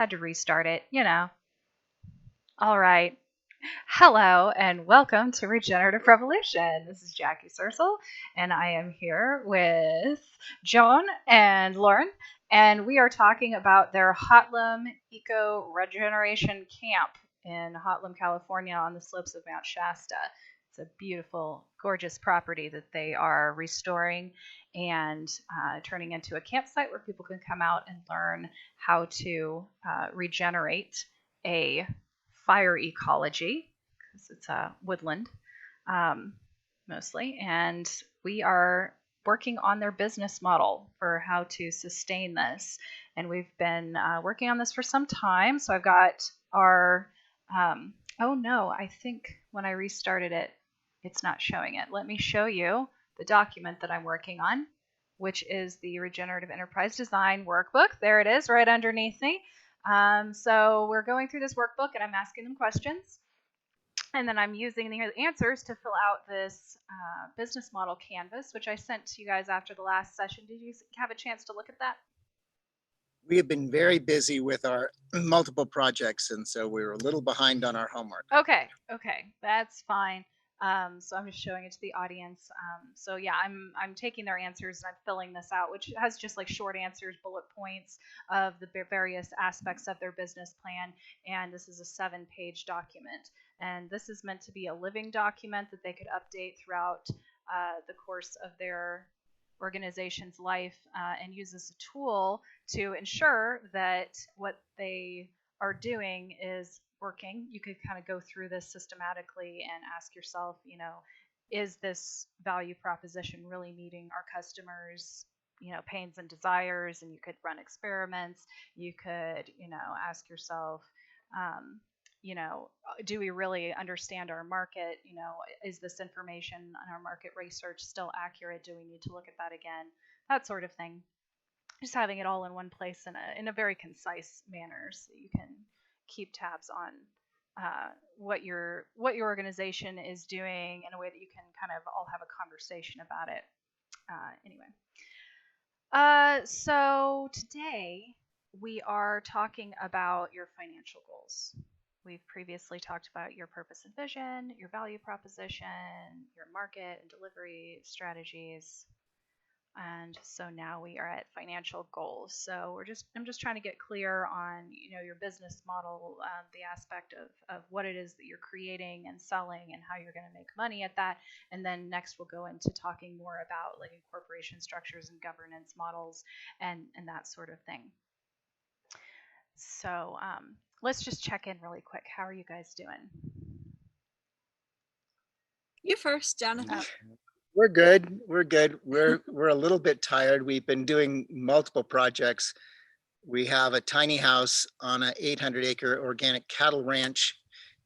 Had to restart it, All right. Hello and welcome to Regenerative Revolution. This is Jacki Saorsail, and I am here with Joan and Lauren, and we are talking about their Hotlum Eco-Regeneration Camp in Hotlum, California, on the slopes of Mount Shasta. It's a beautiful, gorgeous property that they are restoring and turning into a campsite where people can come out and learn how to regenerate a fire ecology, because it's a woodland mostly, and we are working on their business model for how to sustain this. And we've been working on this for some time. So I've got our, oh no, I think when I restarted it, it's not showing it. Let me show you the document that I'm working on, which is the Regenerative Enterprise Design Workbook. There it is, right underneath me. So we're going through this workbook, and I'm asking them questions. And then I'm using the answers to fill out this business model canvas, which I sent to you guys after the last session. Did you have a chance to look at that? We have been very busy with our multiple projects, and so we were a little behind on our homework. Okay, that's fine. So I'm just showing it to the audience. So yeah, I'm taking their answers and I'm filling this out, which has just like short answers, bullet points of the various aspects of their business plan. And this is a 7-page document. And this is meant to be a living document that they could update throughout the course of their organization's life and use as a tool to ensure that what they are doing is working. You could kind of go through this systematically and ask yourself, is this value proposition really meeting our customers' pains and desires? And you could run experiments. You could ask yourself, do we really understand our market? Is this information on our market research still accurate? Do we need to look at that again? That sort of thing. Just having it all in one place in a very concise manner, so you can keep tabs on what your organization is doing in a way that you can kind of all have a conversation about it. So today we are talking about your financial goals. We've previously talked about your purpose and vision, your value proposition, your market and delivery strategies. And so now we are at financial goals. So I'm just trying to get clear on, your business model, the aspect of what it is that you're creating and selling and how you're going to make money at that. And then next we'll go into talking more about like incorporation structures and governance models and that sort of thing. So let's just check in really quick. How are you guys doing? You first, Jonathan. We're good. We're a little bit tired. We've been doing multiple projects. We have a tiny house on an 800-acre organic cattle ranch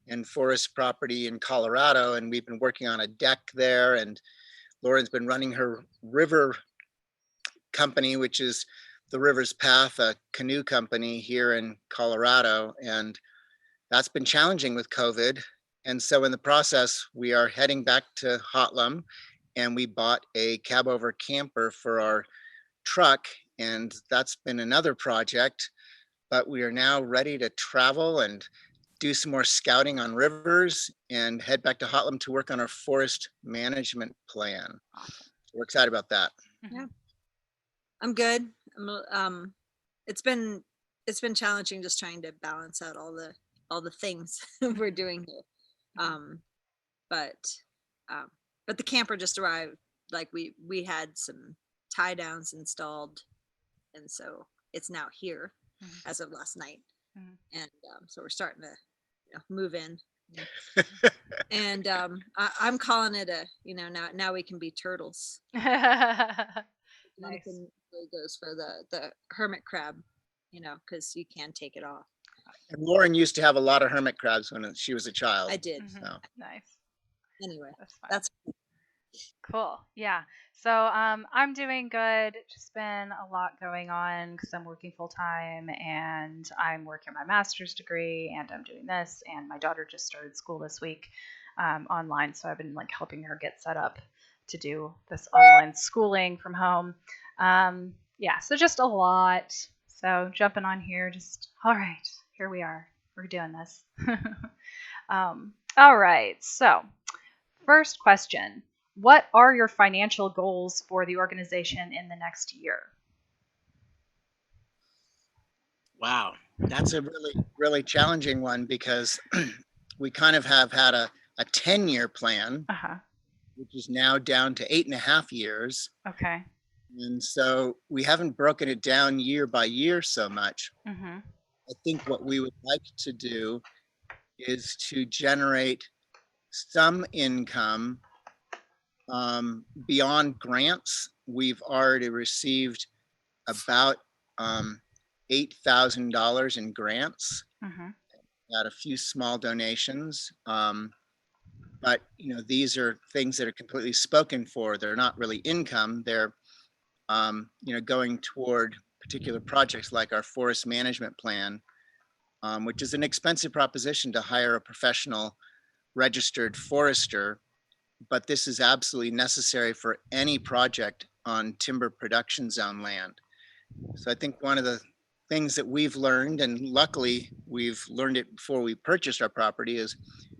and forest property in Colorado, and we've been working on a deck there. And Lauren's been running her river company, which is the River's Path, a canoe company here in Colorado, and that's been challenging with COVID. And so in the process, we are heading back to Hotlum, and we bought a cab over camper for our truck, and that's been another project. But we are now ready to travel and do some more scouting on rivers and head back to Hotlum to work on our forest management plan. Awesome. We're excited about that. Yeah, I'm good. It's been challenging just trying to balance out all the things we're doing here. But the camper just arrived. Like we had some tie downs installed, and so it's now here as of last night. And so we're starting to move in. And I'm calling it now we can be turtles. Nice. Really goes for the hermit crab, because you can take it off. And Lauren used to have a lot of hermit crabs when she was a child. I did. So. Nice. Anyway, that's cool. Yeah. So I'm doing good. Just been a lot going on because I'm working full time and I'm working on my master's degree and I'm doing this, and my daughter just started school this week online, so I've been like helping her get set up to do this online schooling from home. Yeah, so just a lot. So jumping on here, just all right, here we are. We're doing this. All right. So first question: what are your financial goals for the organization in the next year? Wow, that's a really challenging one because we kind of have had a 10-year plan, which is now down to 8.5 years. Okay. And so we haven't broken it down year by year so much. I think what we would like to do is to generate some income beyond grants. We've already received about $8,000 in grants, got a few small donations. But these are things that are completely spoken for. They're not really income. They're going toward particular projects like our forest management plan, which is an expensive proposition to hire a professional registered forester, but this is absolutely necessary for any project on timber production zone land. So I think one of the things that we've learned, and luckily we've learned it before we purchased our property, is,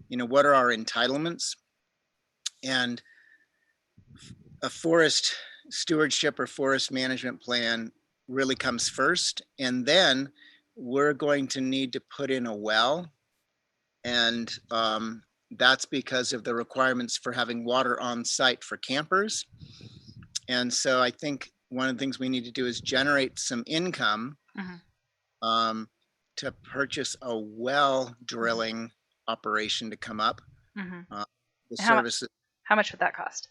what are our entitlements? And a forest stewardship or forest management plan really comes first. And then we're going to need to put in a well. And that's because of the requirements for having water on site for campers. And so I think one of the things we need to do is generate some income to purchase a well drilling operation to come up. The services. How much would that cost?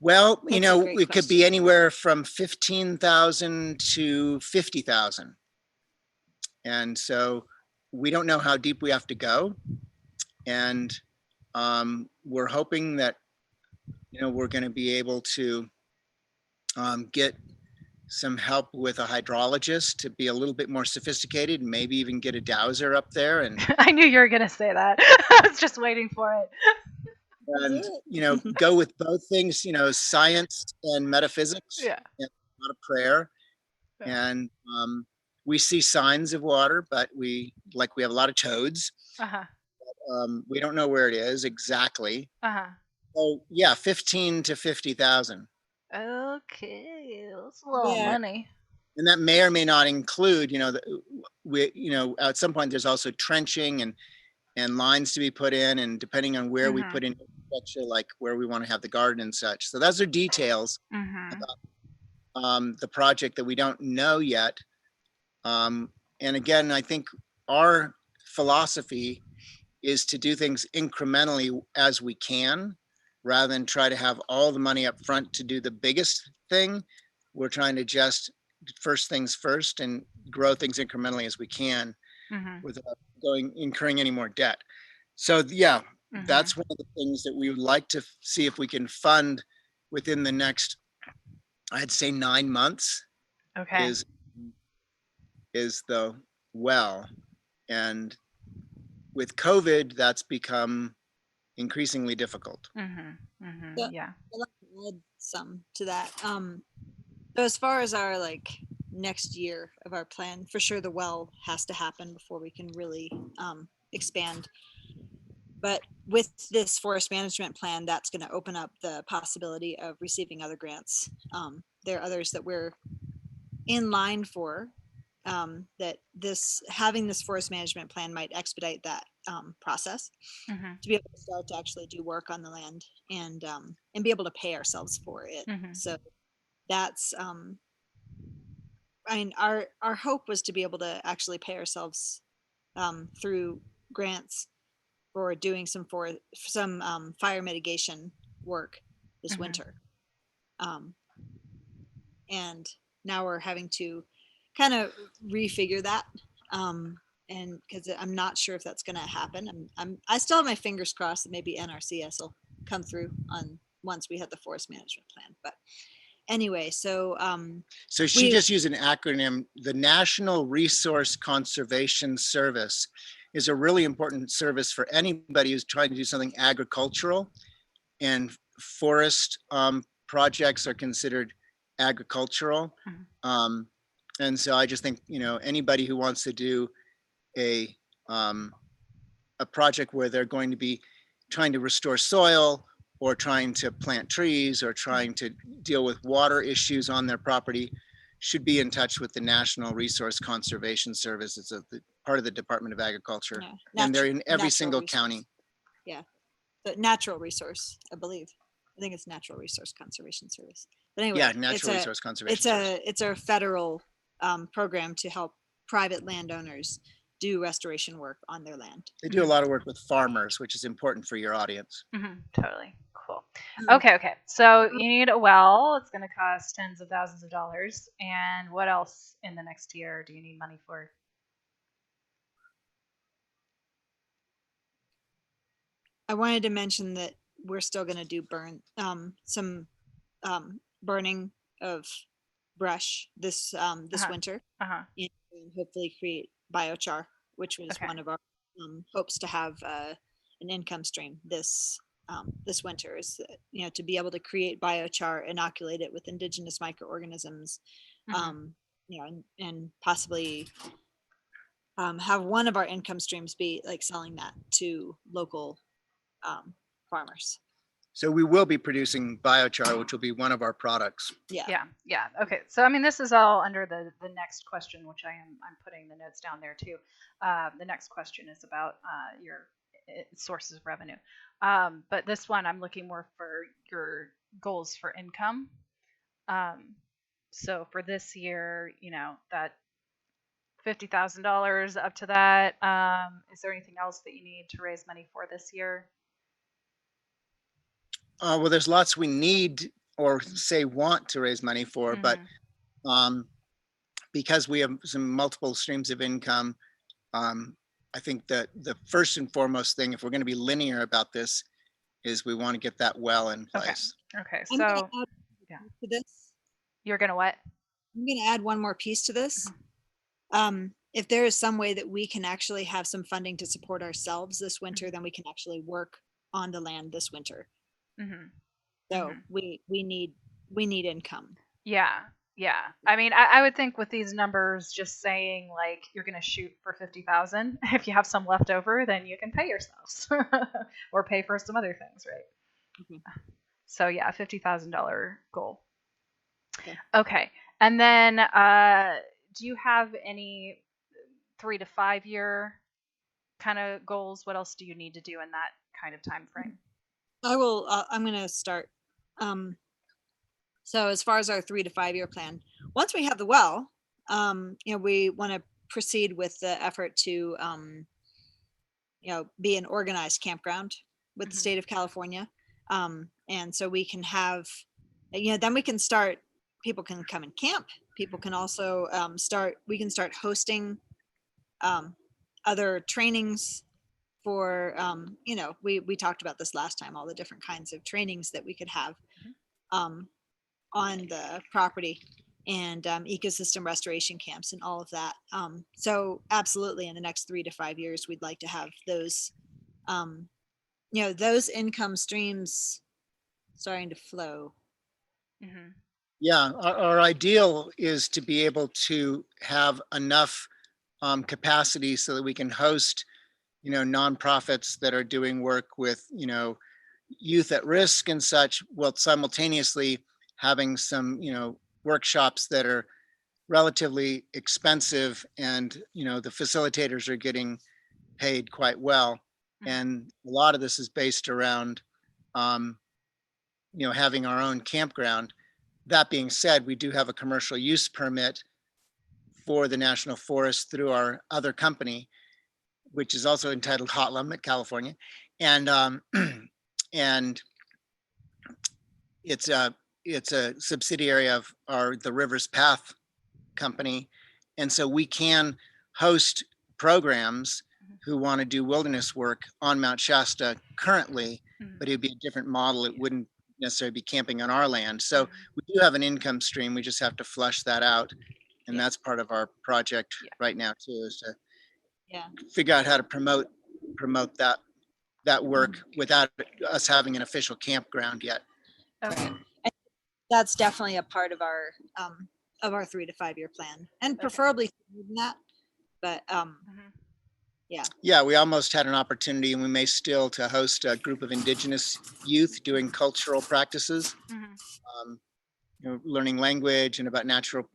Well, it could be anywhere from 15,000 to 50,000. And so we don't know how deep we have to go. And we're hoping that, we're going to be able to get some help with a hydrologist to be a little bit more sophisticated, maybe even get a dowser up there. And I knew you were going to say that. I was just waiting for it. And, go with both things, science and metaphysics. Yeah. And a lot of prayer. Yeah. And we see signs of water, but we have a lot of toads. We don't know where it is exactly. So yeah, 15 to 50,000. Okay, that's a lot of money. And that may or may not include, at some point there's also trenching and lines to be put in, and depending on where we put in infrastructure, like where we want to have the garden and such. So those are details about the project that we don't know yet. And again, I think our philosophy is to do things incrementally as we can, rather than try to have all the money up front to do the biggest thing. We're trying to just first things first and grow things incrementally as we can without incurring any more debt. So yeah, that's one of the things that we would like to see if we can fund within the next, I'd say 9 months. Okay. Is the well. And with COVID, that's become increasingly difficult. Yeah. I'd like to add some to that. So as far as our next year of our plan, for sure the well has to happen before we can really expand. But with this forest management plan, that's going to open up the possibility of receiving other grants. There are others that we're in line for, that having this forest management plan might expedite that process to be able to start to actually do work on the land and be able to pay ourselves for it. So that's our hope was to be able to actually pay ourselves through grants for doing some fire mitigation work this winter. And now we're having to kind of refigure that. And because I'm not sure if that's going to happen. I still have my fingers crossed that maybe NRCS will come through once we had the forest management plan. But anyway, so she just used an acronym. The National Resource Conservation Service is a really important service for anybody who's trying to do something agricultural, and forest projects are considered agricultural. And so I just think, anybody who wants to do a project where they're going to be trying to restore soil or trying to plant trees or trying to deal with water issues on their property should be in touch with the National Resource Conservation Service. It's part of the Department of Agriculture, and they're in every single county. Yeah, the natural resource, I believe. I think it's Natural Resource Conservation Service. But anyway, Yeah, Natural Resource Conservation Service. It's a federal program to help private landowners do restoration work on their land. They do a lot of work with farmers, which is important for your audience. Totally. Cool. Okay. So you need a well. It's going to cost tens of thousands of dollars. And what else in the next year do you need money for? I wanted to mention that we're still going to do some burning of brush this winter, and hopefully create biochar, which was one of our hopes to have an income stream this winter, is to be able to create biochar, inoculate it with indigenous microorganisms, and possibly have one of our income streams be like selling that to local farmers. So we will be producing biochar, which will be one of our products. Yeah. Okay. So I mean, this is all under the next question, which I'm putting the notes down there too. The next question is about your sources of revenue. But this one, I'm looking more for your goals for income. So for this year, that $50,000 up to that. Is there anything else that you need to raise money for this year? Well, there's lots we need or say want to raise money for, but because we have some multiple streams of income, I think that the first and foremost thing, if we're going to be linear about this, is we want to get that well in place. Okay. So to this, you're going to what? I'm going to add one more piece to this. If there is some way that we can actually have some funding to support ourselves this winter, then we can actually work on the land this winter. So we need income. Yeah. I mean, I would think with these numbers, just saying like you're going to shoot for 50,000. If you have some left over, then you can pay yourselves or pay for some other things, right? So yeah, $50,000 goal. Okay. And then, do you have any 3 to 5 year kind of goals? What else do you need to do in that kind of time frame? I will. I'm going to start. So as far as our 3 to 5 year plan, once we have the well, we want to proceed with the effort to, be an organized campground with the state of California. And so we can have, then we can start, people can come and camp. People can also we can start hosting other trainings for, we talked about this last time, all the different kinds of trainings that we could have on the property, and ecosystem restoration camps and all of that. So absolutely, in the next 3 to 5 years, we'd like to have those, those income streams starting to flow. Yeah, our ideal is to be able to have enough capacity so that we can host, nonprofits that are doing work with, youth at risk and such, while simultaneously having some, workshops that are relatively expensive, and, the facilitators are getting paid quite well. And a lot of this is based around, having our own campground. That being said, we do have a commercial use permit for the National Forest through our other company, which is also entitled Hotlum at California. And and it's a subsidiary of the Rivers Path company. And so we can host programs who want to do wilderness work on Mount Shasta currently, but it'd be a different model. It wouldn't necessarily be camping on our land. So we do have an income stream. We just have to flush that out. And that's part of our project right now too, is to figure out how to promote that work without us having an official campground yet. Okay. That's definitely a part of of our 3 to 5 year plan, and Okay. preferably sooner than that. But Yeah, we almost had an opportunity, and we may still, to host a group of Indigenous youth doing cultural practices, learning language and about natural,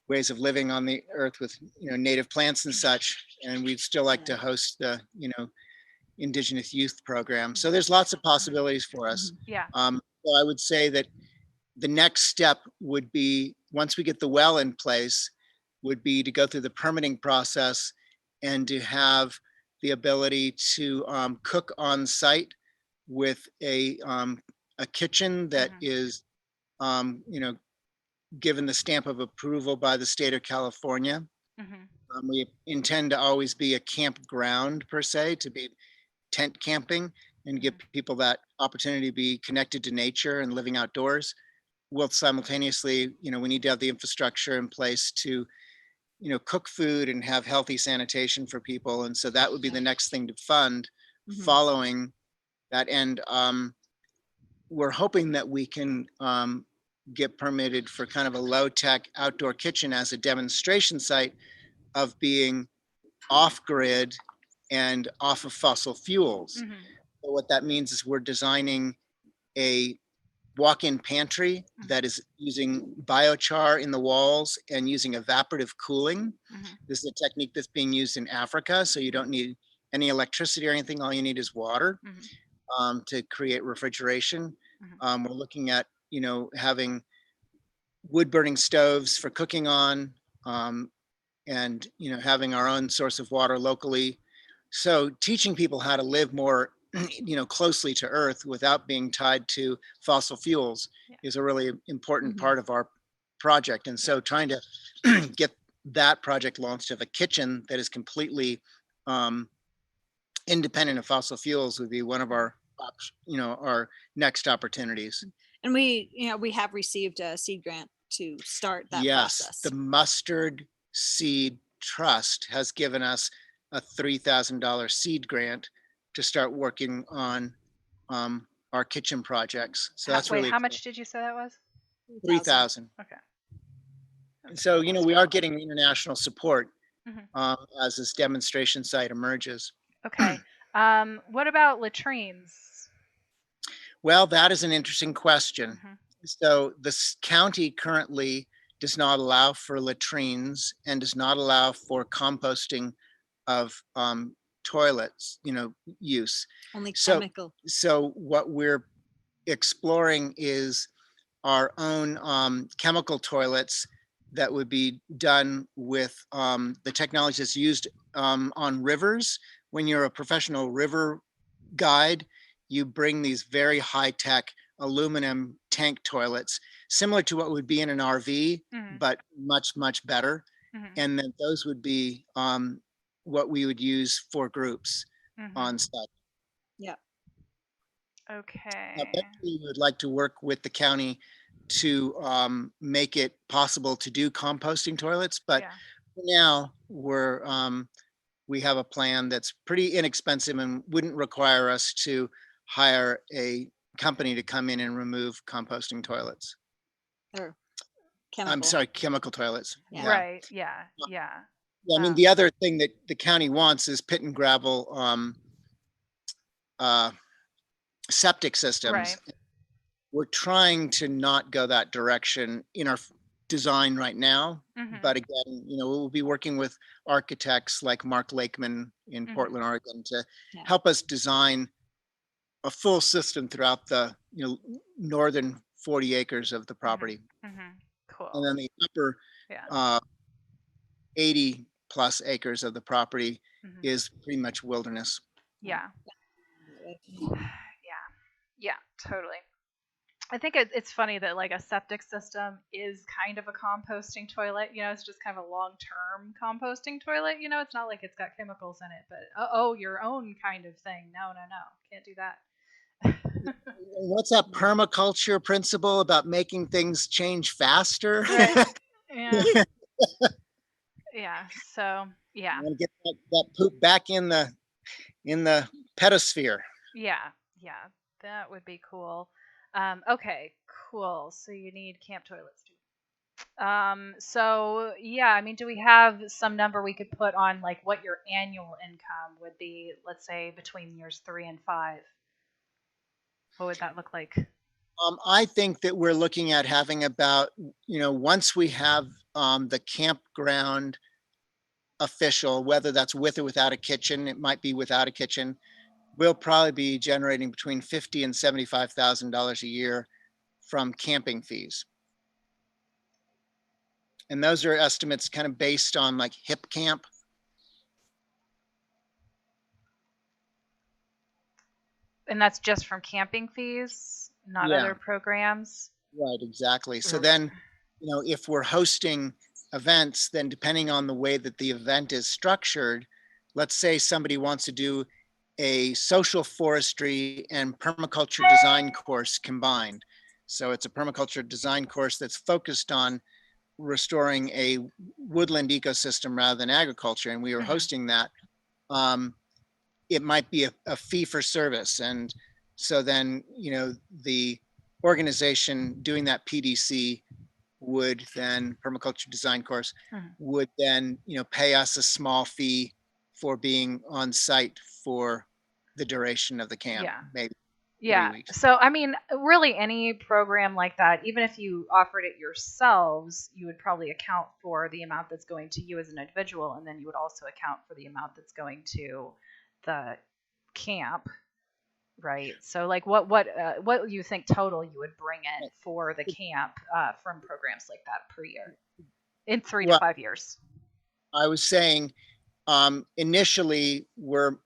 ways of living on the earth with, native plants and such. And we'd still like to host the, Indigenous youth program. So there's lots of possibilities for us. Yeah. So I would say that the next step would be, once we get the well in place, would be to go through the permitting process and to have the ability to cook on site with a kitchen that is, given the stamp of approval by the state of California. We intend to always be a campground per se, to be tent camping and give people that opportunity to be connected to nature and living outdoors. Well, simultaneously, we need to have the infrastructure in place to, cook food and have healthy sanitation for people. And so that would be the next thing to fund following that. And we're hoping that we can get permitted for kind of a low-tech outdoor kitchen as a demonstration site of being off-grid and off of fossil fuels. So what that means is we're designing a walk-in pantry that is using biochar in the walls and using evaporative cooling. This is a technique that's being used in Africa, so you don't need any electricity or anything. All you need is water to create refrigeration. We're looking at, having wood-burning stoves for cooking on, and, having our own source of water locally. So teaching people how to live more, closely to earth without being tied to fossil fuels is a really important part of our project. And so trying to get that project launched of a kitchen that is completely independent of fossil fuels would be one of our, our next opportunities. And we have received a seed grant to start that process. The Mustard Seed Trust has given us a $3,000 seed grant to start working on our kitchen projects. So that's really how much did you say that was? 3,000. Okay. So, we are getting international support as this demonstration site emerges. Okay. What about latrines? Well, that is an interesting question. So the county currently does not allow for latrines and does not allow for composting of toilets, use. Only chemical. So what we're exploring is our own chemical toilets that would be done with the technology that's used on rivers. When you're a professional river guide, you bring these very high-tech aluminum tank toilets, similar to what would be in an RV, but much, much better. And then those would be what we would use for groups on site. Yeah. Okay. Eventually, we would like to work with the county to make it possible to do composting toilets, but for now we have a plan that's pretty inexpensive and wouldn't require us to hire a company to come in and remove composting toilets. Or I'm sorry, chemical toilets. Yeah. Right. Yeah. I mean, the other thing that the county wants is pit and gravel septic systems. Right. We're trying to not go that direction in our design right now. But again, we'll be working with architects like Mark Lakeman in Portland, Oregon, to help us design a full system throughout the northern 40 acres of the property. Cool. And then the upper 80 plus acres of the property is pretty much wilderness. Yeah, totally. I think it's funny that like a septic system is kind of a composting toilet. It's just kind of a long-term composting toilet. It's not like it's got chemicals in it, but your own kind of thing. No, can't do that. What's that permaculture principle about making things change faster? Right. Yeah. Yeah. So yeah. I want to get that poop back in the pedosphere. Yeah. That would be cool. Okay, cool. So you need camp toilets too. So yeah, I mean, do we have some number we could put on like what your annual income would be, let's say between years 3 and 5? What would that look like? I think that we're looking at having about, once we have the campground official, whether that's with or without a kitchen, it might be without a kitchen, we'll probably be generating between $50,000 and $75,000 a year from camping fees. And those are estimates kind of based on like HIP camp. And that's just from camping fees, not Yeah. other programs? Right, exactly. So then, if we're hosting events, then depending on the way that the event is structured, let's say somebody wants to do a social forestry and permaculture design course combined. So it's a permaculture design course that's focused on restoring a woodland ecosystem rather than agriculture, and we were hosting that. It might be a fee for service. And so then, the organization doing that PDC would then, permaculture design course, would then, pay us a small fee for being on site for the duration of the camp, maybe 3 weeks. So I mean, really any program like that, even if you offered it yourselves, you would probably account for the amount that's going to you as an individual, and then you would also account for the amount that's going to the camp, right? So like what you think total you would bring in for the camp from programs like that per year in 3 to 5 years? I was saying initially we're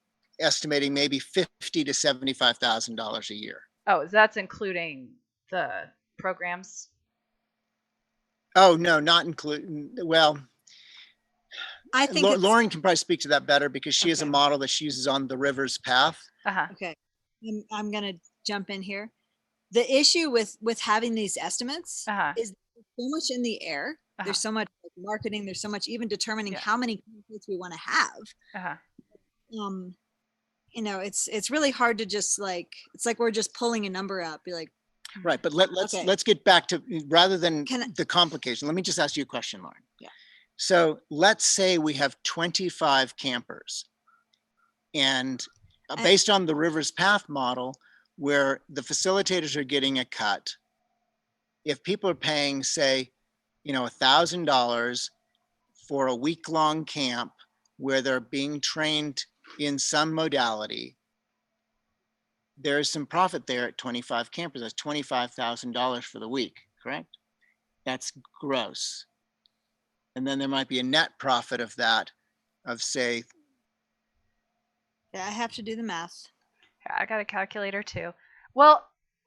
estimating maybe $50,000 to $75,000 a year. Oh, that's including the programs? Oh no, not including. Well, I think Lauren can probably speak to that better because she has a model that she uses on the river's path. Okay, I'm gonna jump in here. The issue with having these estimates is so much in the air. There's so much marketing. There's so much even determining how many campsites we want to have. It's really hard to just like, it's like we're just pulling a number up. Be like, right. But let's get back to, rather than the complication. Let me just ask you a question, Lauren. Yeah. So let's say we have 25 campers, and based on the River's Path model, where the facilitators are getting a cut, if people are paying, say, $1,000 for a week-long camp where they're being trained in some modality, there's some profit there at 25 campers. That's $25,000 for the week, correct? That's gross. And then there might be a net profit of that of, say, yeah, I have to do the math. I got a calculator too. Well,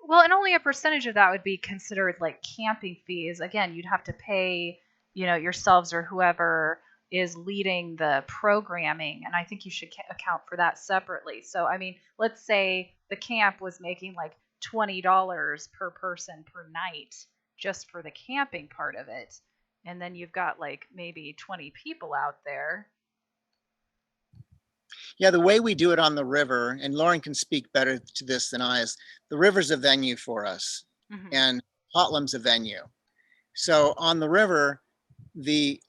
and only a percentage of that would be considered like camping fees. Again, you'd have to pay, yourselves or whoever is leading the programming, and I think you should account for that separately. So, I mean, let's say the camp was making like $20 per person per night just for the camping part of it, and then you've got like maybe 20 people out there. Yeah, the way we do it on the river, and Lauren can speak better to this than I, is the river's a venue for us, and Hotlum's a venue. So on the river, the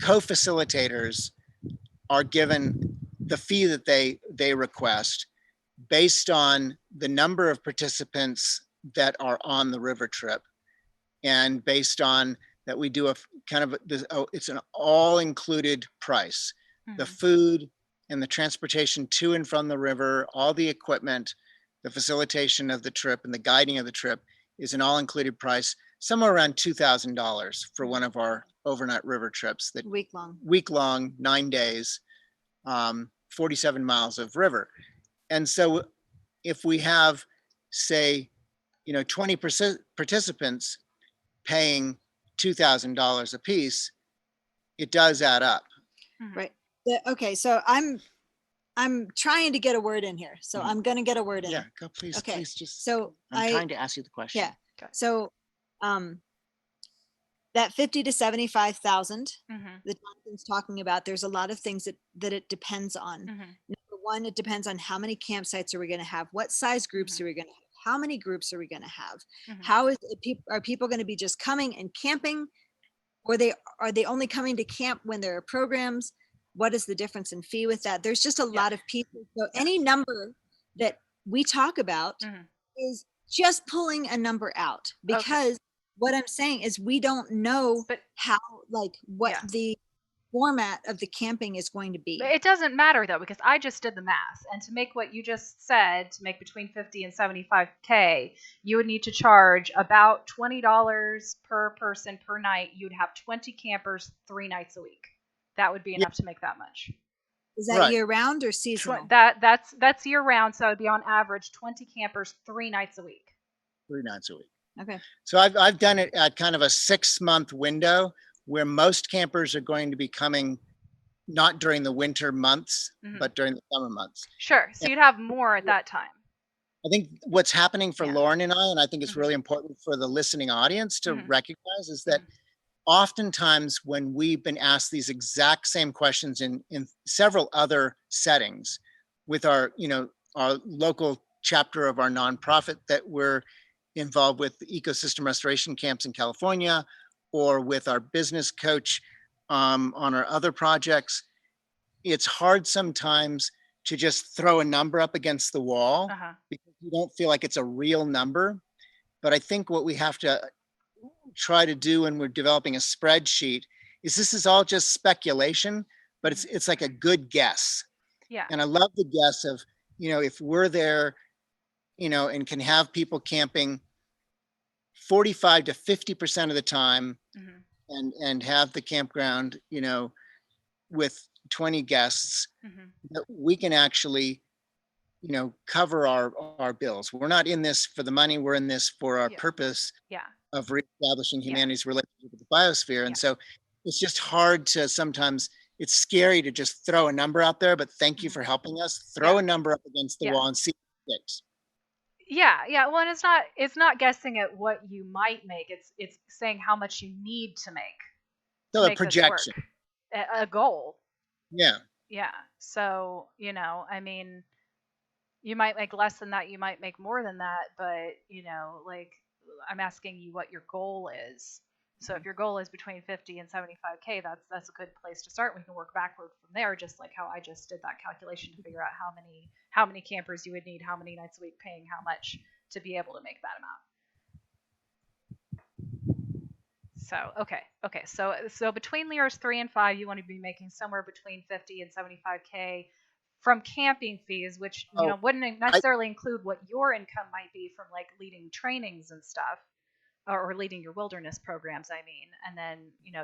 co-facilitators are given the fee that they request based on the number of participants that are on the river trip, and based on that we do a kind of it's an all-included price. The food and the transportation to and from the river, all the equipment, the facilitation of the trip and the guiding of the trip is an all-included price, somewhere around $2,000 for one of our overnight river trips. That week long, 9 days, 47 miles of river. And so if we have, say, 20 participants paying $2,000 a piece, it does add up. Right. Okay, so I'm trying to get a word in here, so I'm going to get a word in. Yeah, go please. Okay. Please just. So I'm trying to ask you the question. Yeah. Okay. So, that 50 to 75,000 that Jonathan's talking about, there's a lot of things that it depends on. Number one, it depends on how many campsites are we going to have, what size groups are we going to have, how many groups are we going to have? Mhm. How is it, are people going to be just coming and camping, or are they only coming to camp when there are programs? What is the difference in fee with that? There's just a lot of pieces. So any number that we talk about is just pulling a number out, because what I'm saying is we don't know how, like, what the format of the camping is going to be. But it doesn't matter though, because I just did the math, and to make what you just said, to make between 50 and 75K, you would need to charge about $20 per person per night. You'd have 20 campers 3 nights a week. That would be enough to make that much. Is that year round or seasonal? That's year round, so it would be on average 20 campers 3 nights a week. 3 nights a week. Okay. So I've done it at kind of a 6-month window, where most campers are going to be coming not during the winter months, but during the summer months. Sure. So you'd have more at that time. I think what's happening for Lauren and I think it's really important for the listening audience to recognize, is that oftentimes when we've been asked these exact same questions in several other settings with our, our local chapter of our nonprofit that we're involved with, the ecosystem restoration camps in California, or with our business coach on our other projects, it's hard sometimes to just throw a number up against the wall because you don't feel like it's a real number. But I think what we have to try to do when we're developing a spreadsheet is, this is all just speculation, but it's like a good guess. Yeah. And I love the guess of, if we're there, and can have people camping 45 to 50% of the time, and have the campground, with 20 guests, that we can actually, cover our bills. We're not in this for the money. We're in this for our purpose of reestablishing humanity's relationship with the biosphere. And so it's just hard to sometimes, it's scary to just throw a number out there, but thank you for helping us. Throw a number up against the wall and see what sticks. Yeah. Well, and it's not guessing at what you might make. It's saying how much you need to make. So a projection. A goal. Yeah. Yeah. So, I mean, you might make less than that, you might make more than that, but, like, I'm asking you what your goal is. So if your goal is between 50 and 75K, that's a good place to start. We can work backward from there, just like how I just did that calculation to figure out how many campers you would need, how many nights a week, paying how much to be able to make that amount. So, okay. So between years 3 and 5, you want to be making somewhere between 50 and 75K from camping fees, which wouldn't necessarily include what your income might be from, like, leading trainings and stuff, or leading your wilderness programs, I mean. And then,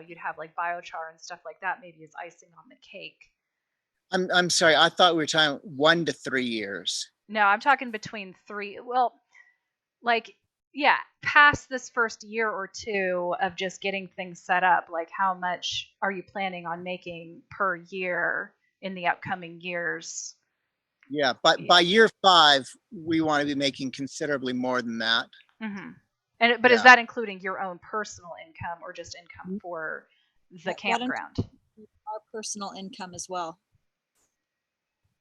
you'd have like biochar and stuff like that, maybe as icing on the cake. I'm sorry, I thought we were talking 1 to 3 years. No, I'm talking between 3. Well, like, past this first year or 2 of just getting things set up, like, how much are you planning on making per year in the upcoming years? Yeah, but by year 5, we want to be making considerably more than that. But is that including your own personal income, or just income for the campground? Our personal income as well.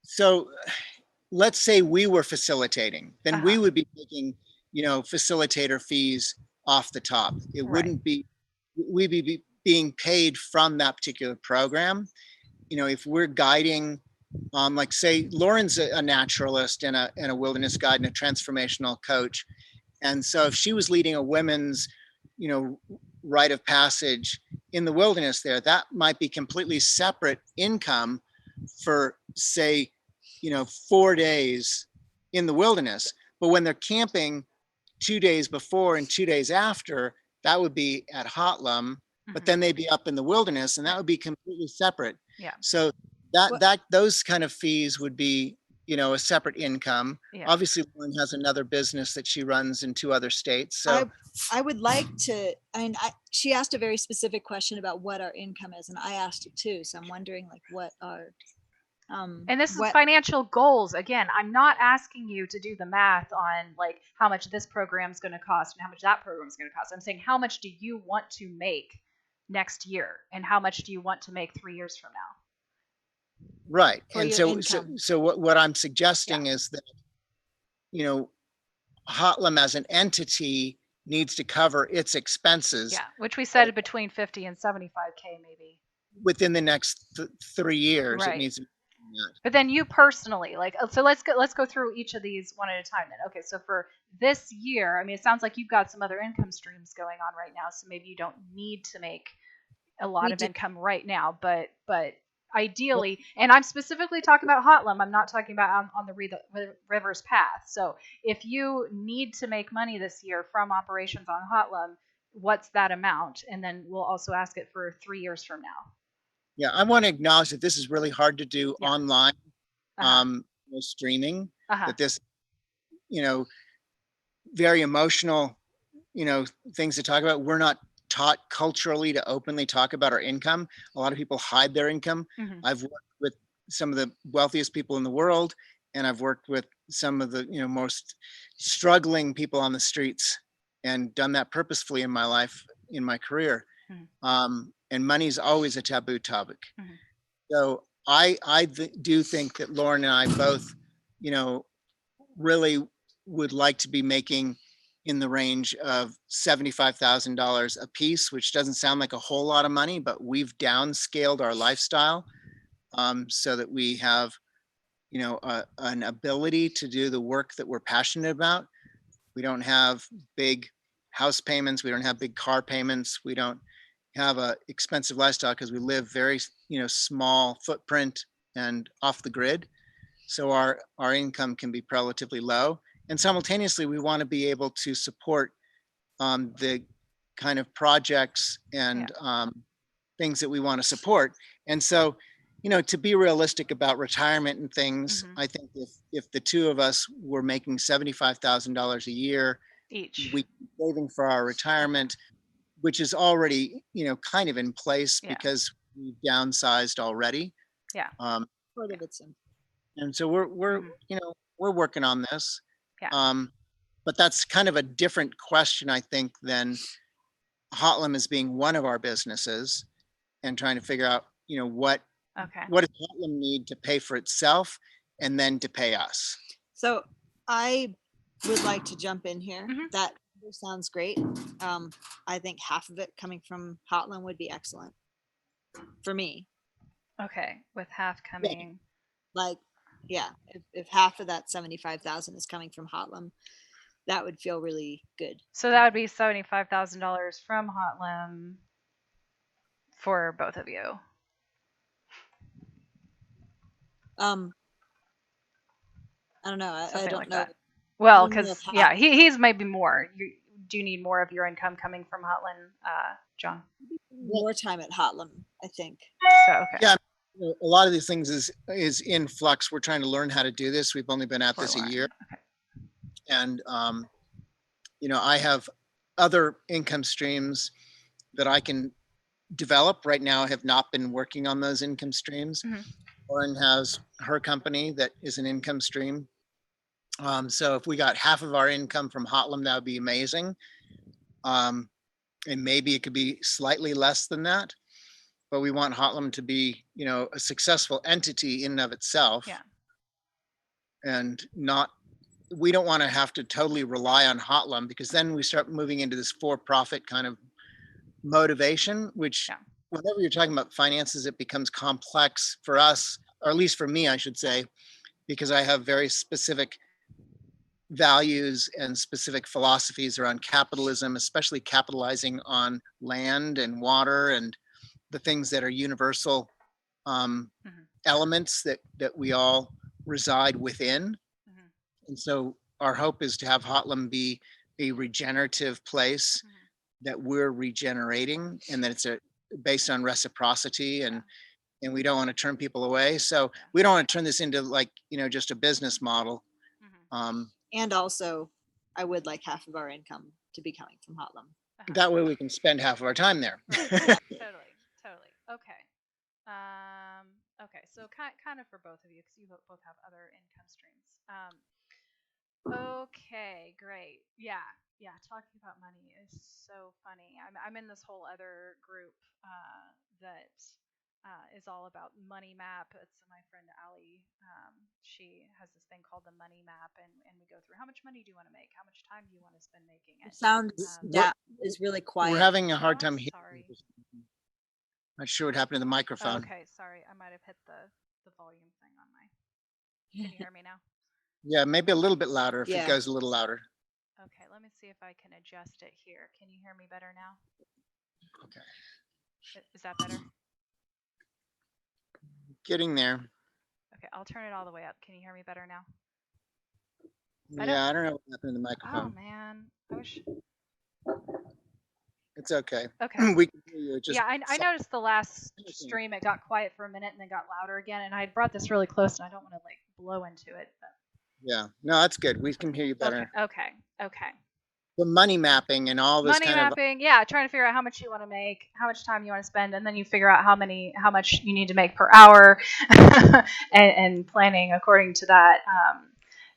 So let's say we were facilitating, then we would be taking, facilitator fees off the top. It wouldn't be, we'd be being paid from that particular program. If we're guiding, like, say Lauren's a naturalist and a wilderness guide and a transformational coach. And so if she was leading a women's, rite of passage in the wilderness there, that might be completely separate income for, say, 4 days in the wilderness. But when they're camping 2 days before and 2 days after, that would be at Hotlum, but then they'd be up in the wilderness, and that would be completely separate. Yeah. So those kind of fees would be, a separate income. Obviously, Lauren has another business that she runs in 2 other states. So I would like to, she asked a very specific question about what our income is, and I asked it too. So I'm wondering, like, what our, and this is financial goals. Again, I'm not asking you to do the math on, like, how much this program is going to cost and how much that program is going to cost. I'm saying, how much do you want to make next year, and how much do you want to make 3 years from now? Right. And so what I'm suggesting is that, Hotlum as an entity needs to cover its expenses. Yeah, which we said between 50 and 75K maybe. Within the next 3 years. It Right. needs to be. But then you personally, like, so let's go through each of these one at a time then. Okay, so for this year, I mean, it sounds like you've got some other income streams going on right now, so maybe you don't need to make a lot We of do. income right now, but ideally, and I'm specifically talking about Hotlum, I'm not talking about on the river's path. So if you need to make money this year from operations on Hotlum, what's that amount? And then we'll also ask it for 3 years from now. Yeah, I want to acknowledge that this is really hard to do Yeah. online, Uh-huh. streaming. Uh-huh. That this, very emotional, things to talk about. We're not taught culturally to openly talk about our income. A lot of people hide their income. Mhm. I've worked with some of the wealthiest people in the world, and I've worked with some of the most struggling people on the streets, and done that purposefully in my life, in my career. And money's always a taboo topic. Mhm. So I do think that Lauren and I both, really would like to be making in the range of $75,000 a piece, which doesn't sound like a whole lot of money, but we've downscaled our lifestyle, so that we have, an ability to do the work that we're passionate about. We don't have big house payments. We don't have big car payments. We don't have a expensive lifestyle because we live very, small footprint and off the grid. So our income can be relatively low. And simultaneously, we want to be able to support the kind of projects and things that we want to support. And so, to be realistic about retirement and things, I think if the two of us were making $75,000 a year Each. we saving for our retirement, which is already, kind of in place because we downsized already. Yeah. Part of it's in. And so we're we're working on this. Yeah. But that's kind of a different question, I think, than Hotlum as being one of our businesses and trying to figure out, what does Hotlum need to pay for itself and then to pay us. So I would like to jump in here. That sounds great. I think half of it coming from Hotlum would be excellent for me. Okay, with half coming. Like, yeah, if half of that 75,000 is coming from Hotlum, that would feel really good. So that would be $75,000 from Hotlum for both of you. I don't know. I don't like know. That. Well, because he's maybe more. You do need more of your income coming from Hotlum, John. More time at Hotlum, I think. So okay. Yeah, a lot of these things is in flux. We're trying to learn how to do this. We've only been at this a year, and I have other income streams that I can develop. Right now, I have not been working on those income streams. Lauren has her company that is an income stream. So if we got half of our income from Hotlum, that would be amazing. And maybe it could be slightly less than that, but we want Hotlum to be, a successful entity in and of itself. Yeah. And we don't want to have to totally rely on Hotlum, because then we start moving into this for-profit kind of motivation, which whenever you're talking about finances, it becomes complex for us, or at least for me, I should say, because I have very specific values and specific philosophies around capitalism, especially capitalizing on land and water and the things that are universal elements that we all reside within. And so our hope is to have Hotlum be a regenerative place that we're regenerating, and that it's based on reciprocity, and we don't want to turn people away. So we don't want to turn this into just a business model. And also, I would like half of our income to be coming from Hotlum. That way we can spend half of our time there. Totally. Okay. Okay. So kind of for both of you, because you both have other income streams. Okay, great. Yeah. Talking about money is so funny. I'm in this whole other group that is all about money map. It's my friend Ali. She has this thing called the money map, and we go through how much money do you want to make, how much time do you want to spend making The it. sound We're, is really we're quiet. having a hard Oh, time hearing. sorry. Not sure what happened to the microphone. Okay, sorry. I might have hit the volume thing on my. Can you hear me now? Yeah, maybe a little bit louder if Yeah. it goes a little louder. Okay, let me see if I can adjust it here. Can you hear me better now? Okay. Is that better? Getting there. Okay, I'll turn it all the way up. Can you hear me better now? Yeah, I don't know what happened to the Oh microphone. man, I wish. It's okay. Okay. We can hear you. Just Yeah, I noticed the last stream it got quiet for a minute and then got louder again, and I brought this really close, and I don't want to like blow into it. But... Yeah, no, that's good. We can hear you better. Okay. The money mapping and all this Money mapping, yeah, trying to figure out how much you want to make, how much time you want to spend, and then you figure out how much you need to make per hour, and planning according to that.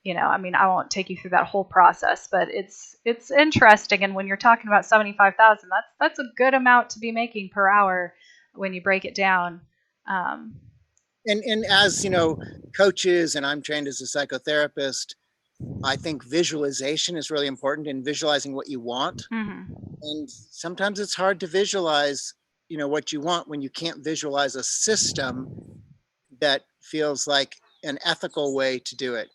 I mean, I won't take you through that whole process, but it's interesting. And when you're talking about 75,000, that's a good amount to be making per hour when you break it down. And as you know, coaches, and I'm trained as a psychotherapist, I think visualization is really important in visualizing what you want. Mm-hmm. And sometimes it's hard to visualize, what you want when you can't visualize a system that feels like an ethical way to do it.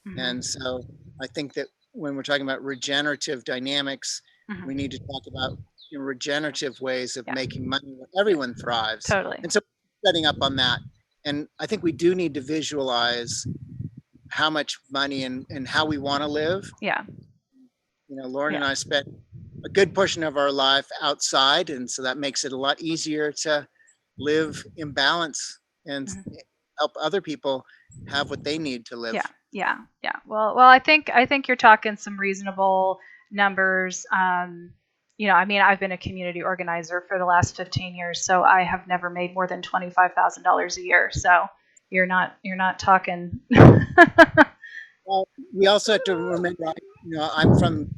Mm-hmm. And so I think that when we're talking about regenerative dynamics, Mm-hmm. we need to talk about regenerative ways of making money where everyone thrives. Totally. And so setting up on that. And I think we do need to visualize how much money and how we want to live. Yeah. Lauren and I spent a good portion of our life outside, and so that makes it a lot easier to live in balance and help other people have what they need to live. Yeah. Well, I think you're talking some reasonable numbers. I mean, I've been a community organizer for the last 15 years, so I have never made more than $25,000 a year. So you're not talking. Well, we also have to remember, I'm from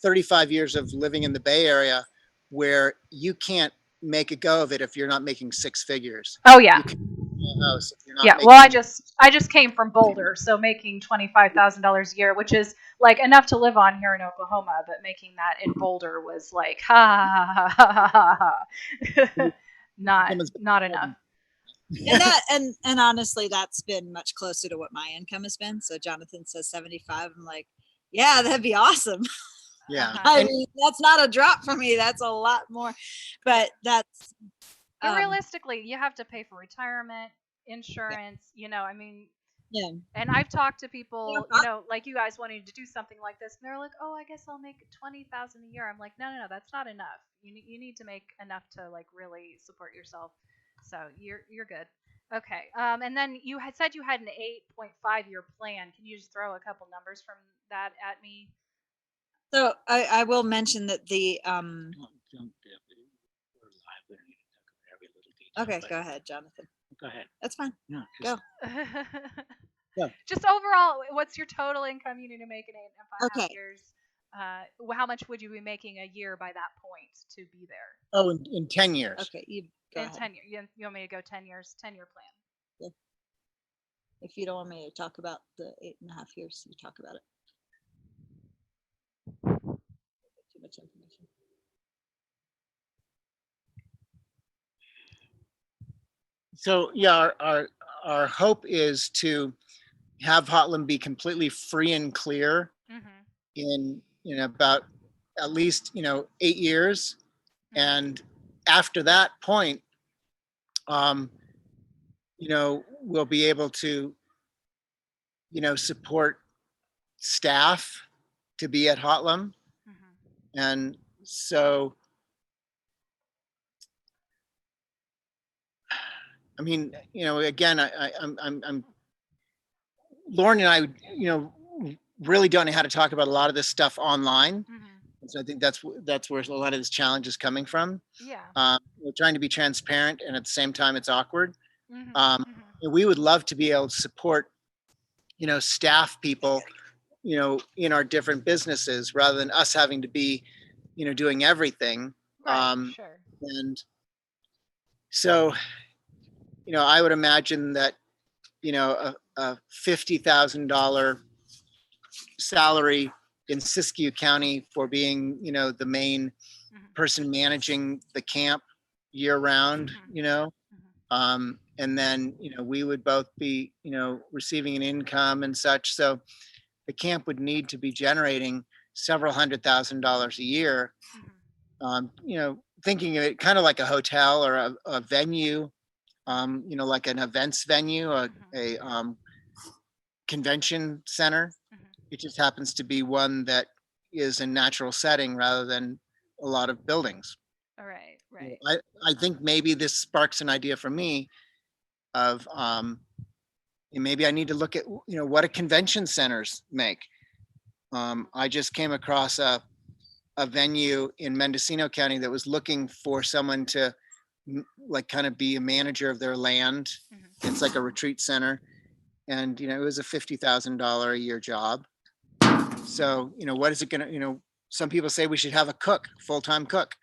35 years of living in the Bay Area, where you can't make a go of it if you're not making six figures. Oh yeah. You can't buy a house if you're not Yeah. making... Well, I just came from Boulder, so making $25,000 a year, which is like enough to live on here in Oklahoma, but making that in Boulder was like not enough. And honestly, that's been much closer to what my income has been. So Jonathan says 75. I'm like, yeah, that'd be awesome. Yeah. I mean, that's not a drop for me. That's a lot more, but that's. But realistically, you have to pay for retirement, insurance. I mean. Yeah. And I've talked to people, like you guys wanting to do something like this, and they're like, "Oh, I guess I'll make 20,000 a year." I'm like, "No, that's not enough. You need to make enough to like really support yourself." So you're good. Okay. And then you had said you had an 8.5-year plan. Can you just throw a couple numbers from that at me? So I will mention that the Okay, go ahead, Jonathan. Go ahead. That's fine. No, go. Just overall, what's your total income you need to make in 8.5 years? How much would you be making a year by that point to be there? Oh, in 10 years. Okay, you go ahead. 10 years. You want me to go 10 years? 10-year plan. Yeah. If you don't want me to talk about the 8.5 years, you talk about it. Too much information. So yeah, our hope is to have Hotlum be completely free and clear in about at least 8 years, and after that point, we'll be able to support staff to be at Hotlum, and so. I mean, again, I'm Lauren and I, really don't know how to talk about a lot of this stuff online. So I think that's where a lot of this challenge is coming from. Yeah. We're trying to be transparent, and at the same time, it's awkward. We would love to be able to support, staff people, in our different businesses, rather than us having to be, doing everything. Right, sure. And so, I would imagine that, a $50,000 salary in Siskiyou County for being, the main person managing the camp year round, and then, we would both be, receiving an income and such. So the camp would need to be generating several $100,000 a year. Thinking of it kind of like a hotel or a venue, like an events venue, a convention center. It just happens to be one that is a natural setting rather than a lot of buildings. All right, right. I think maybe this sparks an idea for me of maybe I need to look at what do convention centers make. I just came across a venue in Mendocino County that was looking for someone to like kind of be a manager of their land. It's like a retreat center, and it was a $50,000 a year job. So what is it gonna? Some people say we should have a cook, full-time cook.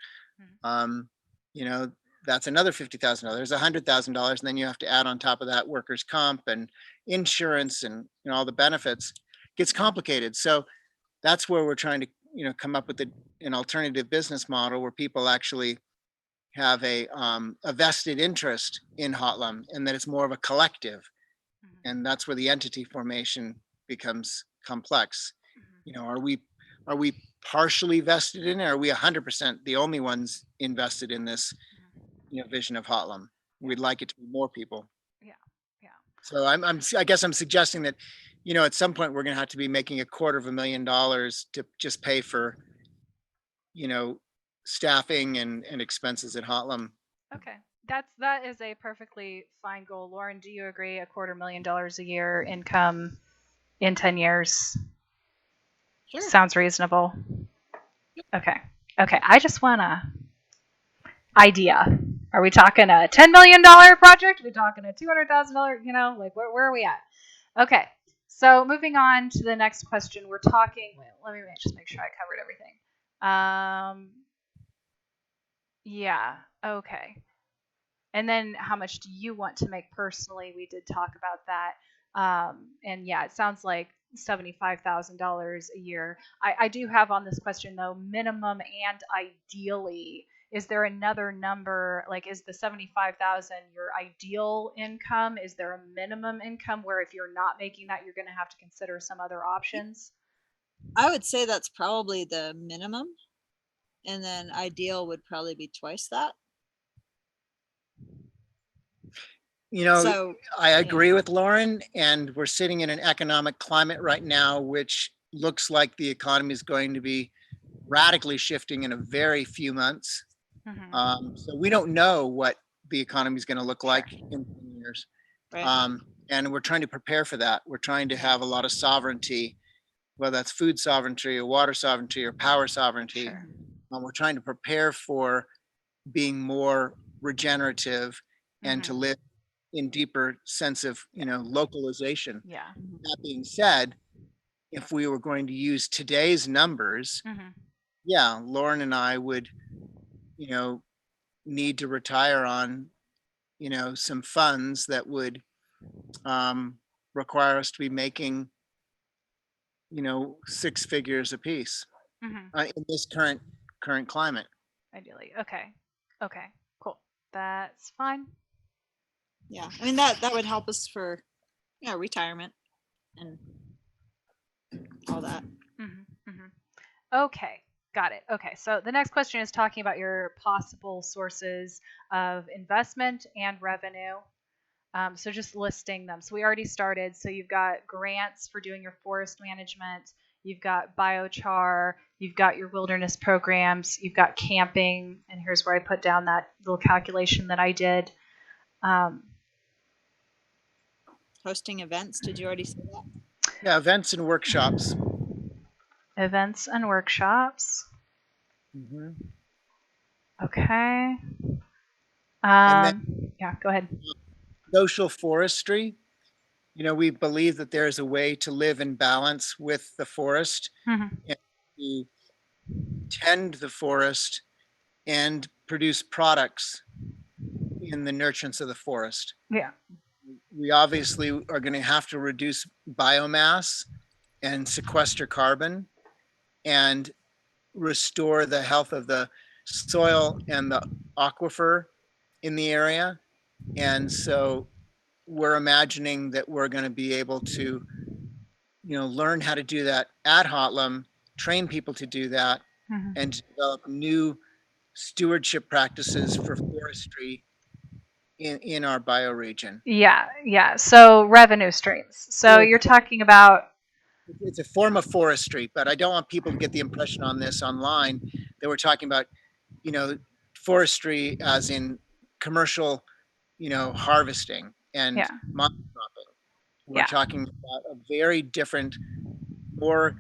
That's another $50,000, $100,000, and then you have to add on top of that workers' comp and insurance and all the benefits. It gets complicated. So that's where we're trying to come up with an alternative business model where people actually have a vested interest in Hotlum, and that it's more of a collective, and that's where the entity formation becomes complex. Are we partially vested in it? Or are we 100% the only ones invested in this vision of Hotlum? We'd like it to be more people. Yeah. So I guess I'm suggesting that at some point we're going to have to be making $250,000 to just pay for staffing and expenses at Hotlum. Okay, that is a perfectly fine goal. Lauren, do you agree? $250,000 a year income in 10 years sounds reasonable. Okay. I just want a idea. Are we talking a $10 million project? Are we talking a $200,000? Like where are we at? Okay. So moving on to the next question, we're talking. Let me just make sure I covered everything. Yeah. Okay. And then how much do you want to make personally? We did talk about that. And yeah, it sounds like $75,000 a year. I do have on this question though, minimum and ideally. Is there another number? Like, is the 75,000 your ideal income? Is there a minimum income where if you're not making that, you're going to have to consider some other options? I would say that's probably the minimum, and then ideal would probably be twice that. So, I agree with Lauren, and we're sitting in an economic climate right now, which looks like the economy is going to be radically shifting in a very few months. So we don't know what the economy is going to look like in 10 years. Right. And we're trying to prepare for that. We're trying to have a lot of sovereignty, whether that's food sovereignty or water sovereignty or power sovereignty. Sure. We're trying to prepare for being more regenerative and to live in deeper sense of, localization. Yeah. That being said, if we were going to use today's numbers, yeah, Lauren and I would, need to retire on, some funds that would require us to be making, 6 figures a piece in this current climate. Ideally. Okay, cool. That's fine. Yeah, I mean that would help us for retirement and all that. Okay, got it. Okay, so the next question is talking about your possible sources of investment and revenue. So just listing them. So we already started. So you've got grants for doing your forest management. You've got biochar. You've got your wilderness programs. You've got camping. And here's where I put down that little calculation that I did. Hosting events. Did you already say that? Yeah, events and workshops. Events and workshops. Okay. Yeah, go ahead. Social forestry. We believe that there is a way to live in balance with the forest and to tend the forest and produce products, in the nurturance of the forest. Yeah. We obviously are going to have to reduce biomass and sequester carbon and restore the health of the soil and the aquifer in the area. And so we're imagining that we're going to be able to, learn how to do that at Hotlum, train people to do that, Mm-hmm. and to develop new stewardship practices for forestry in our bioregion. Yeah. So revenue streams. So you're talking about. It's a form of forestry, but I don't want people to get the impression on this online that we're talking about, forestry as in commercial, harvesting and Yeah. monocropping. We're Yeah. talking about a very different, more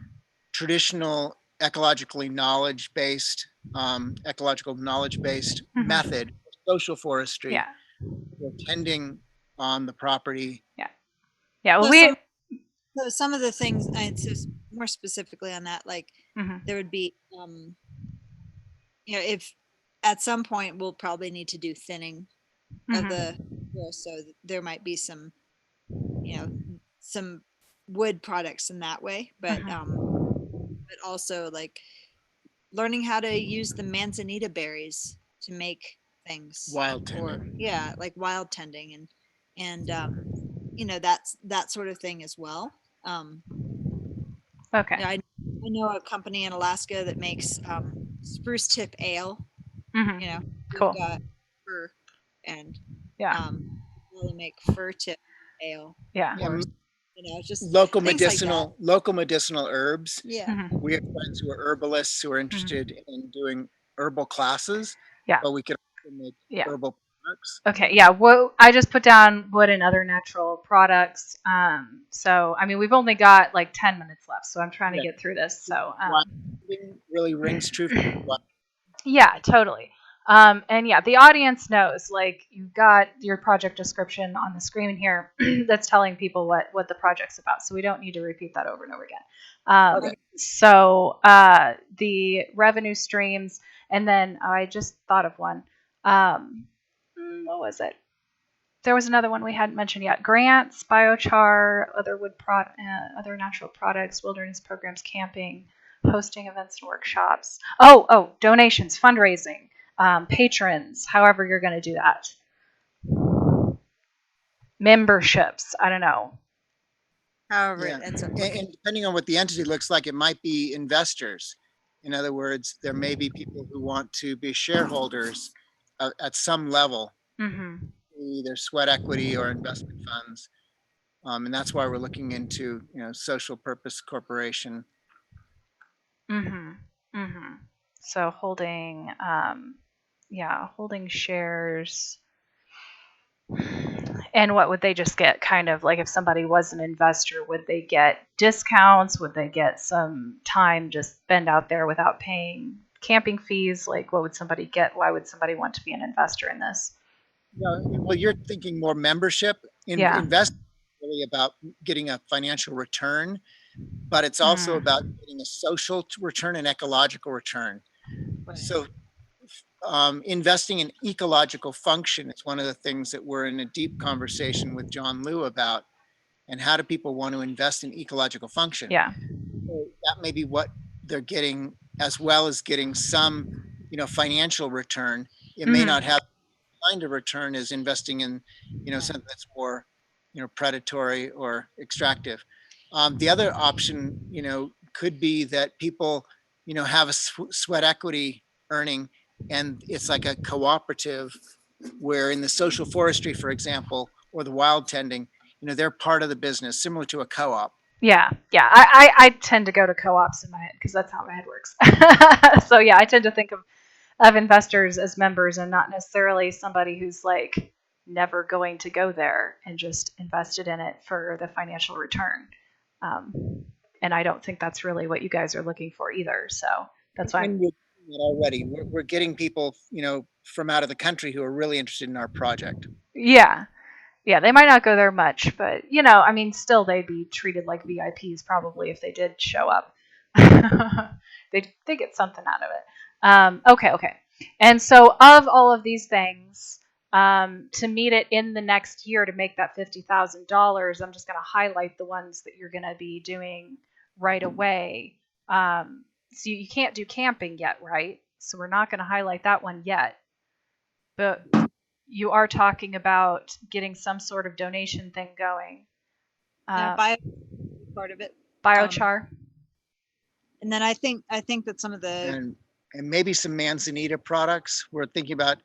traditional ecological knowledge-based Mm-hmm. method, social forestry. Yeah. We're tending on the property. Yeah. Well, So some of the things, so more specifically on that, like Mm-hmm. there would be, if at some point we'll probably need to do thinning of Mm-hmm. the forest, so there might be some, some wood products in that way, but but also like learning how to use the manzanita berries to make things, Wild or tending. like wild tending, and that's that sort of thing as well. Okay. I know a company in Alaska that makes spruce tip ale. Mm-hmm. We've Cool. got fir, and Yeah. really make fir tip ale, Yeah. or just Local things like that. medicinal herbs. Yeah. Mm-hmm. We have friends who are herbalists who are interested in doing herbal classes, Yeah. but we can also make Yeah. herbal products. Okay, yeah. Well, I just put down wood and other natural products. So I mean, we've only got like 10 minutes left, so I'm trying to Yeah. get through this. So Wild tending really rings true. yeah, totally. And yeah, the audience knows. Like, you've got your project description on the screen here that's telling people what the project's about. So we don't need to repeat that over and over again. Okay. So the revenue streams, and then I just thought of one. What was it? There was another one we hadn't mentioned yet. Grants, biochar, other natural products, wilderness programs, camping, hosting events and workshops. Oh, donations, fundraising, patrons, however you're going to do that. Memberships, I don't know. However, Yeah. it ends up And depending on what the entity looks like, it might be investors. In other words, there may be people who want to be shareholders at some level, Mm-hmm. either sweat equity or investment funds. And that's why we're looking into, social purpose corporation. Mm-hmm. Mm-hmm. So holding shares. And what would they just get? Kind of like if somebody was an investor, would they get discounts? Would they get some time just spend out there without paying camping fees? Like, what would somebody get? Why would somebody want to be an investor in this? Well, you're thinking more membership. Yeah. Invest really about getting a financial return, but it's also about getting a social return and ecological return. Right. So investing in ecological function is one of the things that we're in a deep conversation with John Liu about. And how do people want to invest in ecological function? Yeah. So that may be what they're getting, as well as getting some, financial return. It may not have the kind of return as investing in, something that's more, predatory or extractive. The other option, could be that people, have a sweat equity earning, and it's like a cooperative where in the social forestry, for example, or the wild tending, they're part of the business, similar to a co-op. Yeah. I tend to go to co-ops in my head because that's how my head works. So yeah, I tend to think of investors as members and not necessarily somebody who's like never going to go there and just invested in it for the financial return. And I don't think that's really what you guys are looking for either. So that's why. And we're doing it already. We're getting people, from out of the country who are really interested in our project. Yeah. Yeah, they might not go there much, but I mean, still they'd be treated like VIPs probably if they did show up. They get something out of it. Okay. And so of all of these things, to meet it in the next year to make that $50,000, I'm just going to highlight the ones that you're going to be doing right away. So you can't do camping yet, right? So we're not going to highlight that one yet. But you are talking about getting some sort of donation thing going. Part of it. Biochar. And then I think that some of the and maybe some manzanita products. We're thinking about,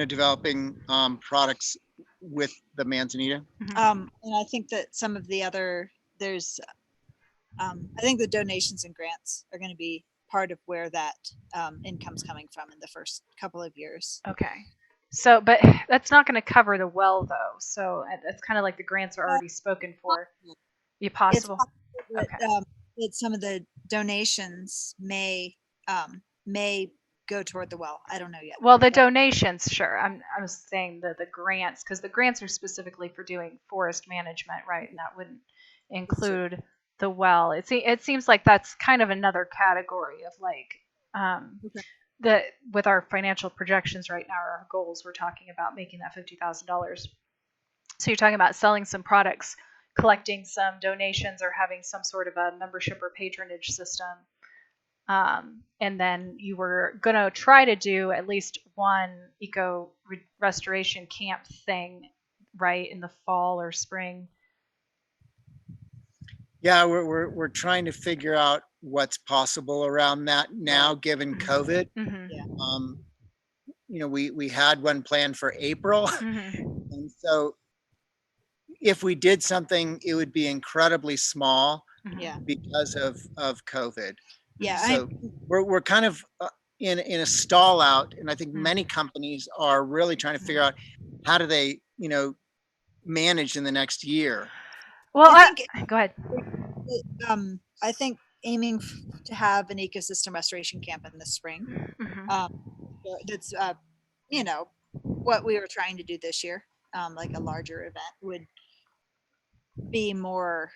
developing products with the manzanita. and I think that some of the other I think the donations and grants are going to be part of where that income's coming from in the first couple of years. Okay. So, but that's not going to cover the well, though. So it's kind of like the grants are already spoken for. Be possible. That, that some of the donations may go toward the well. I don't know yet. Well, the donations, sure. I was saying the grants, because the grants are specifically for doing forest management, right? And that wouldn't include the well. It seems like that's kind of another category of like with our financial projections right now, our goals, we're talking about making that $50,000. So you're talking about selling some products, collecting some donations, or having some sort of a membership or patronage system. And then you were going to try to do at least one eco-restoration camp thing, right, in the fall or spring. Yeah, we're trying to figure out what's possible around that now, given COVID. We had one planned for April, and so if we did something, it would be incredibly small, because of COVID. Yeah. So we're kind of in a stall out, and I think many companies are really trying to figure out how do they, manage in the next year. Well, go ahead. I think aiming to have an ecosystem restoration camp in the spring. That's what we were trying to do this year. Like a larger event would be more.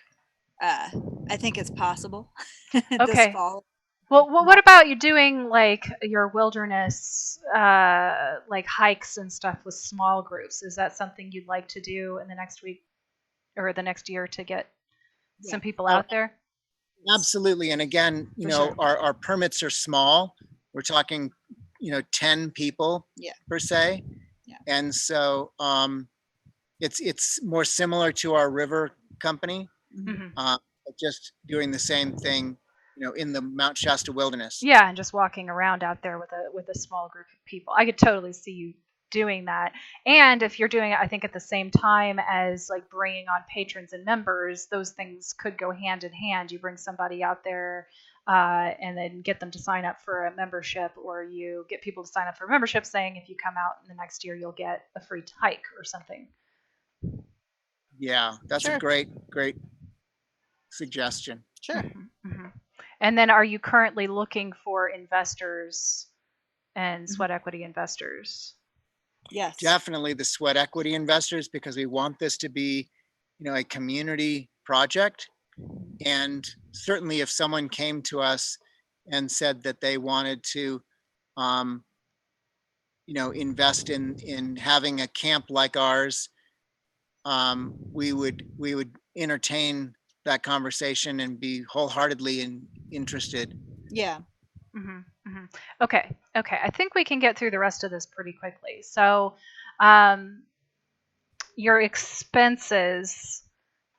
I think it's possible this fall. Well, what about you doing like your wilderness, like hikes and stuff with small groups? Is that something you'd like to do in the next week or the next year to get some people out there? Absolutely. And again, our permits are small. We're talking, 10 people per se. Yeah. And so it's more similar to our river company, just doing the same thing, in the Mount Shasta wilderness. Yeah, and just walking around out there with a small group of people. I could totally see you doing that. And if you're doing it, I think at the same time as like bringing on patrons and members, those things could go hand in hand. You bring somebody out there and then get them to sign up for a membership, or you get people to sign up for a membership saying if you come out in the next year, you'll get a free hike or something. Yeah, that's a great suggestion. Sure. And then are you currently looking for investors and sweat equity investors? Yes. Definitely the sweat equity investors, because we want this to be, a community project. And certainly if someone came to us and said that they wanted to, invest in having a camp like ours, we would entertain that conversation and be wholeheartedly interested. Yeah. Okay. I think we can get through the rest of this pretty quickly. So, your expenses,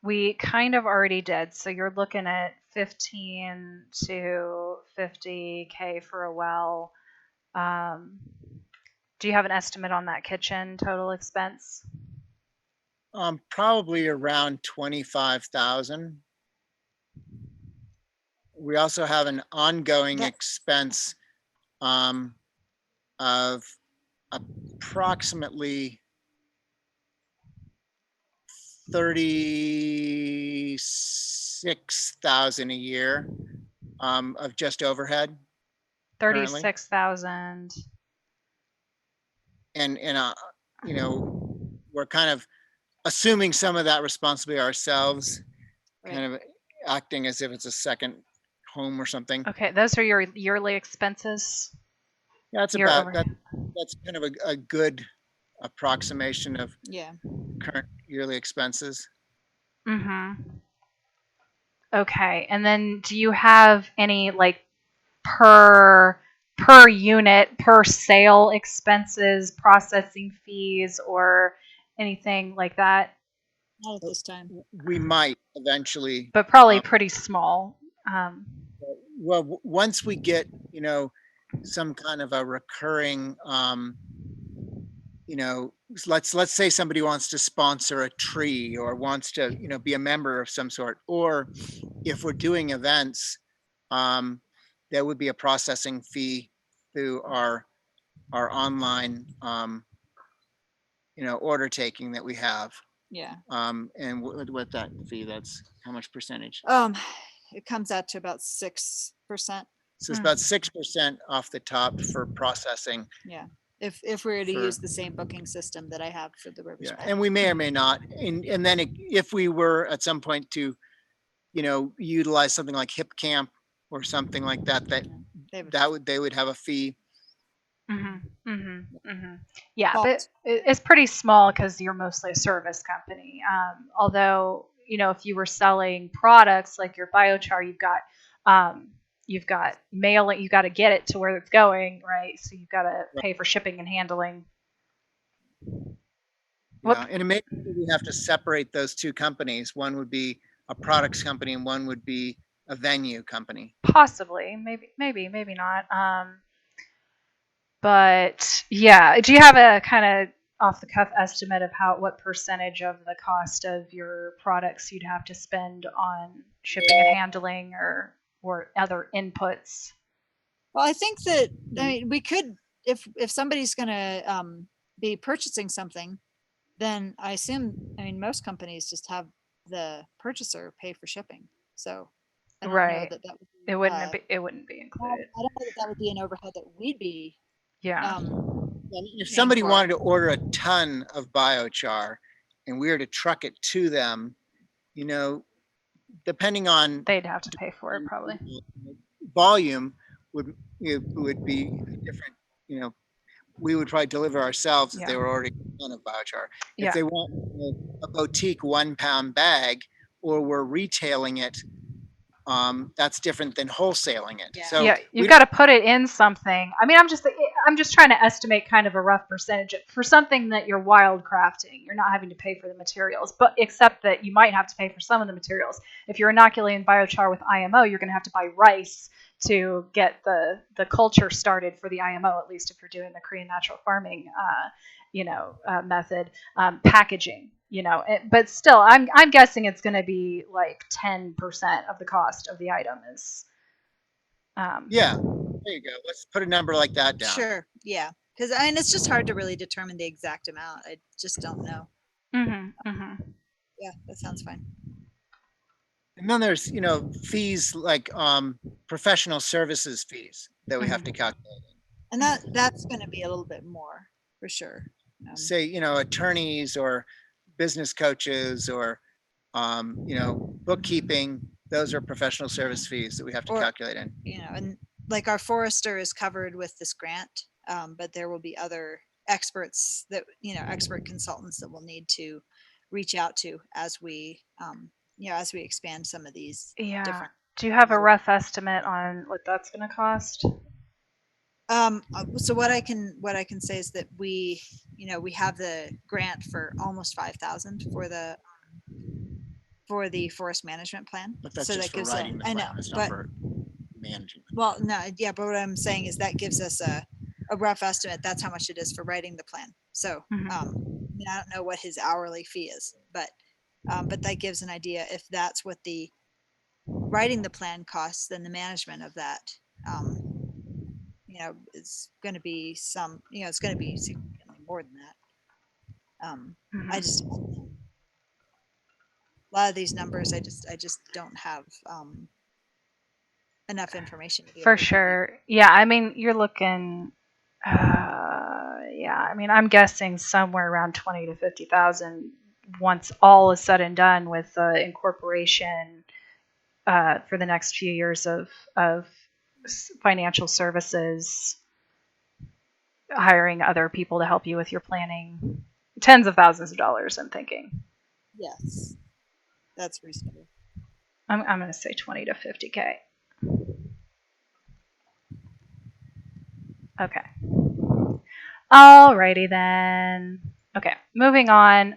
we kind of already did. So you're looking at 15 to 50K for a well. Do you have an estimate on that kitchen total expense? Probably around 25,000. We also have an ongoing expense of approximately 36,000 a year of just overhead. 36,000. And we're kind of assuming some of that responsibility ourselves, kind of acting as if it's a second home or something. Okay, those are your yearly expenses. Yeah, that's kind of a good approximation of Yeah. current yearly expenses. Mm-hmm. Okay. And then do you have any like per unit, per sale expenses, processing fees, or anything like that? Not at this time. We might eventually, But probably pretty small. Um, well, once we get, some kind of a recurring, let's say somebody wants to sponsor a tree or wants to, be a member of some sort, or if we're doing events, um, there would be a processing fee through our online, order taking that we have. Yeah. And what that fee, that's how much percentage? It comes out to about 6%. So it's about 6% off the top for processing. Yeah. If we were to For- use the same booking system that I have for the Rivers. Yeah, and we may or may not, and then if we were at some point to, utilize something like Hip Camp or something like that, they would have a fee. Yeah, But- but it's pretty small because you're mostly a service company. Although, if you were selling products like your biochar, you've got mailing, you got to get it to where it's going, right? So you've got to pay for shipping and handling. Yeah, and it may be we have to separate those two companies. One would be a products company and one would be a venue company. Possibly, maybe not. But yeah, do you have a kind of off the cuff estimate of what percentage of the cost of your products you'd have to spend on shipping and handling or other inputs? Well, I think that we could, if somebody's going to be purchasing something, then I assume, most companies just have the purchaser pay for shipping. So I don't know Right. that would be, It wouldn't be included. I don't know that would be an overhead that we'd be. Yeah. If somebody wanted to order a ton of biochar and we were to truck it to them, depending on They'd have to pay for it probably. volume would be different. We would probably deliver ourselves if they were already a ton of biochar. If they want a boutique 1 pound bag, or we're retailing it, that's different than wholesaling it. Yeah. So you've got to put it in something. I mean, I'm just trying to estimate kind of a rough percentage for something that you're wild crafting. You're not having to pay for the materials, but except that you might have to pay for some of the materials. If you're inoculating biochar with IMO, you're going to have to buy rice to get the culture started for the IMO, at least if you're doing the Korean natural farming, method, packaging. But still, I'm guessing it's going to be like 10% of the cost of the item is. Yeah, there you go. Let's put a number like that down. Sure. Yeah. Because it's just hard to really determine the exact amount. I just don't know. Yeah, that sounds fine. And then there's, fees like professional services fees that we have to calculate. And that's going to be a little bit more for sure. Say, attorneys or business coaches or, bookkeeping. Those are professional service fees that we have to calculate in. And like our forester is covered with this grant, but there will be other experts that, expert consultants that we'll need to reach out to as we, as we expand some of these. Yeah. Different. Do you have a rough estimate on what that's going to cost? So what I can say is that we have the grant for almost 5,000 for the forest management plan. But that's so just that gives for writing the plan. I know, it's not but for managing. well, no, yeah, but what I'm saying is that gives us a rough estimate. That's how much it is for writing the plan. So I don't know what his hourly fee is, but that gives an idea. If that's what the writing the plan costs, then the management of that, is going to be it's going to be significantly more than that. I just, a lot of these numbers, I just don't have enough information to be For able to sure. Yeah, I mean, you're looking. Yeah, I mean, I'm guessing somewhere around 20 to 50,000 once all is said and done with incorporation for the next few years of financial services hiring other people to help you with your planning. Tens of thousands of dollars, I'm thinking. Yes, that's reasonable. I'm going to say 20 to 50K. Okay. Alrighty then. Okay, moving on.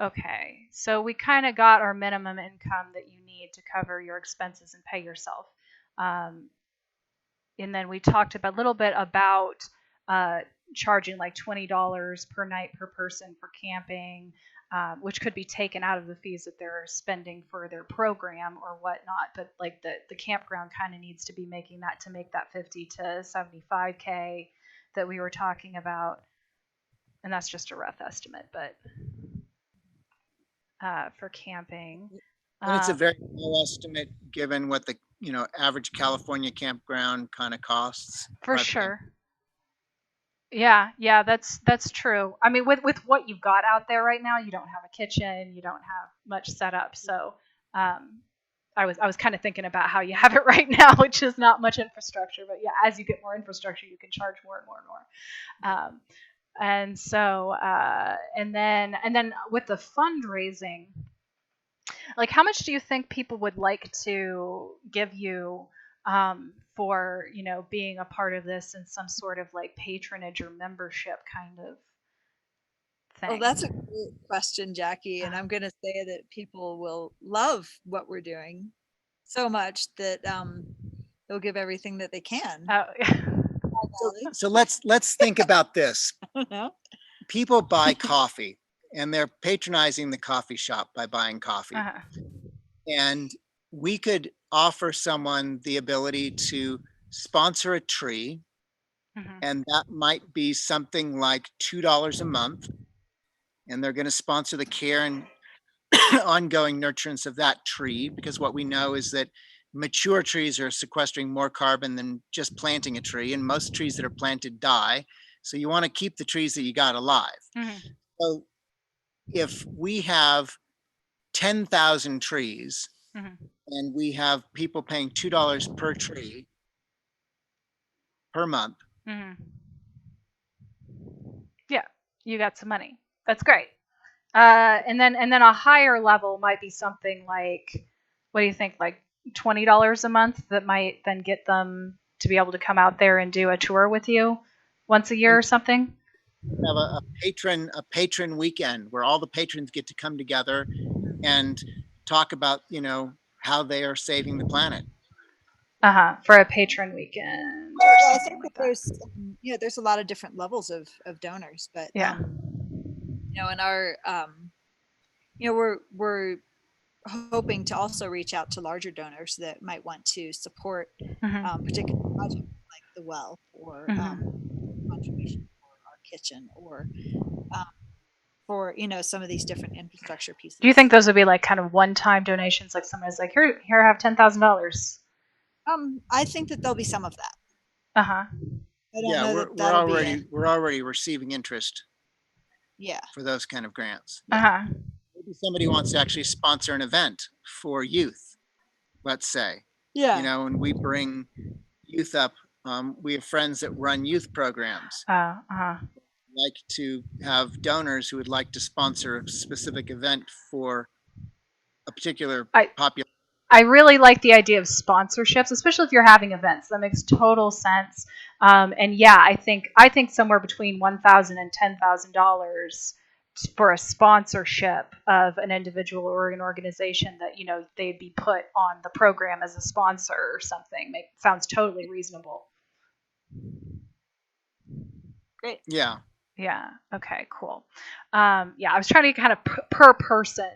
Okay, so we kind of got our minimum income that you need to cover your expenses and pay yourself. And then we talked a little bit about charging like $20 per night per person for camping, which could be taken out of the fees that they're spending for their program or whatnot. But like the campground kind of needs to be making that to make that 50 to 75K that we were talking about. And that's just a rough estimate, but for camping. And it's a very low estimate given what the, average California campground kind of costs. For sure. Yeah, that's true. I mean, with what you've got out there right now, you don't have a kitchen, you don't have much set up. So I was kind of thinking about how you have it right now, which is not much infrastructure. But yeah, as you get more infrastructure, you can charge more and more and more. And so and then with the fundraising, like how much do you think people would like to give you for being a part of this in some sort of like patronage or membership kind of thing? Oh, that's a great question, Jackie. And I'm going to say that people will love what we're doing so much that they'll give everything that they can. So let's think about this. No? People buy coffee and they're patronizing the coffee shop by buying coffee. And we could offer someone the ability to sponsor a tree. And that might be something like $2 a month. And they're going to sponsor the care and ongoing nurturance of that tree, because what we know is that mature trees are sequestering more carbon than just planting a tree, and most trees that are planted die. So you want to keep the trees that you got alive. So if we have 10,000 trees and we have people paying $2 per tree per month. Yeah, you got some money. That's great. And then a higher level might be something like, what do you think, like $20 a month that might then get them to be able to come out there and do a tour with you once a year or something? Have a patron weekend where all the patrons get to come together and talk about, how they are saving the planet. For a patron weekend. Well, I think that there's, there's a lot of different levels of donors, but yeah. In our, we're hoping to also reach out to larger donors that might want to support particular projects like the well or contribution for our kitchen or for some of these different infrastructure pieces. Do you think those would be like kind of one-time donations, like somebody's like, here, have $10,000? I think that there'll be some of that. Yeah, we're already receiving interest. Yeah. For those kind of grants. Maybe somebody wants to actually sponsor an event for youth, let's say. Yeah. And we bring youth up. We have friends that run youth programs. Like to have donors who would like to sponsor a specific event for a particular population. I really like the idea of sponsorships, especially if you're having events. That makes total sense. And yeah, I think somewhere between $1,000 and $10,000 for a sponsorship of an individual or an organization that they'd be put on the program as a sponsor or something. Sounds totally reasonable. Great. Yeah. Yeah. Okay. Cool. I was trying to get kind of per person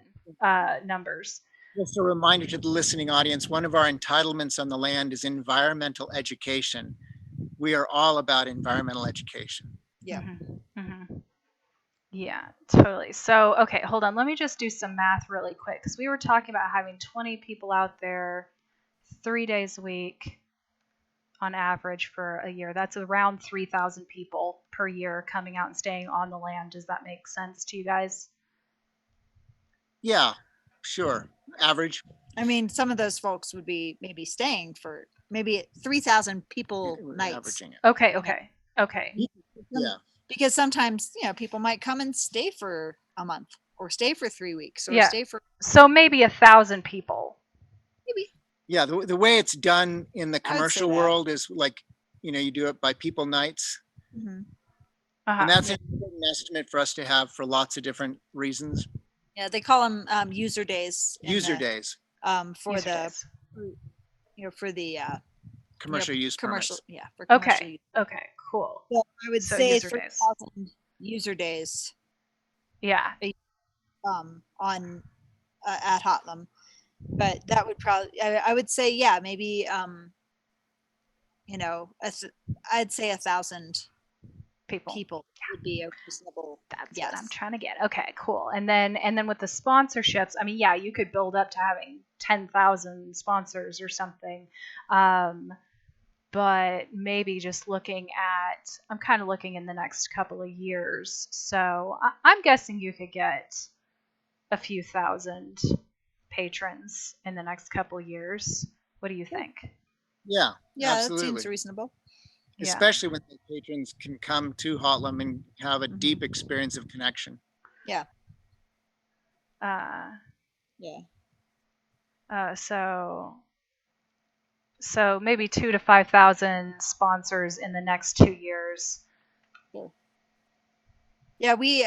numbers. Just a reminder to the listening audience, one of our entitlements on the land is environmental education. We are all about environmental education. Yeah. Yeah, totally. So, okay, hold on. Let me just do some math really quick, because we were talking about having 20 people out there 3 days a week on average for a year. That's around 3,000 people per year coming out and staying on the land. Does that make sense to you guys? Yeah, sure. Average. I mean, some of those folks would be maybe staying for maybe 3,000 people We're nights. averaging it. Okay, You know. okay, okay. Yeah. Because sometimes, people might come and stay for a month or stay for 3 weeks or Yeah. stay for So maybe 1,000 people. maybe. Yeah, the way it's done in the I would say commercial that. world is like, you do it by people nights. Mhm. And that's Yeah. an important estimate for us to have for lots of different reasons. Yeah, they call them user days. User days, For User the days. for the commercial use commercial permits. for commercial Okay, use. okay, cool. So I would So say user days. 3,000 user days Yeah. on at Hotlum, but that would probably I would say maybe I'd say 1,000 people would be a reasonable That's guess. what I'm trying to get. Okay, cool. And then with the sponsorships, I mean, yeah, you could build up to having 10,000 sponsors or something. But maybe just I'm kind of looking in the next couple of years. So I'm guessing you could get a few thousand patrons in the next couple of years. What do you think? Yeah, Yeah, absolutely. that seems reasonable. Yeah. Especially when the patrons can come to Hotlum and have a Mhm. deep experience of connection. Yeah. So maybe 2,000 to 5,000 sponsors in the next 2 years. Sure. Yeah, we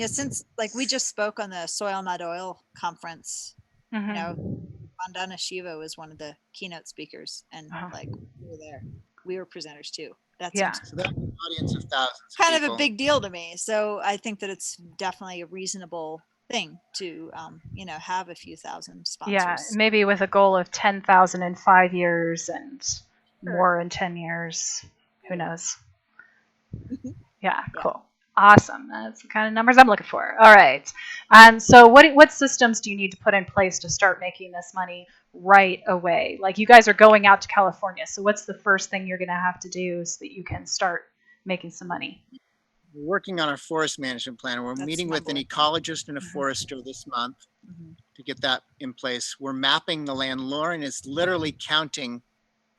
since we just spoke on the Soil Not Oil conference, Vandana Shiva was one of the keynote speakers, and we were there. We were presenters too. That seems So that's an audience of thousands. kind of a big deal to me. So I think that it's definitely a reasonable thing to have a few thousand sponsors. Yeah, maybe with a goal of 10,000 in 5 years and more in 10 years. Who knows? Yeah, cool. Awesome. That's the kind of numbers I'm looking for. All right. So what systems do you need to put in place to start making this money right away? Like, you guys are going out to California. So what's the first thing you're going to have to do so that you can start making some money? We're working on our forest management plan. We're meeting with an ecologist and a forester this month to get that in place. We're mapping the land. Lauren is literally counting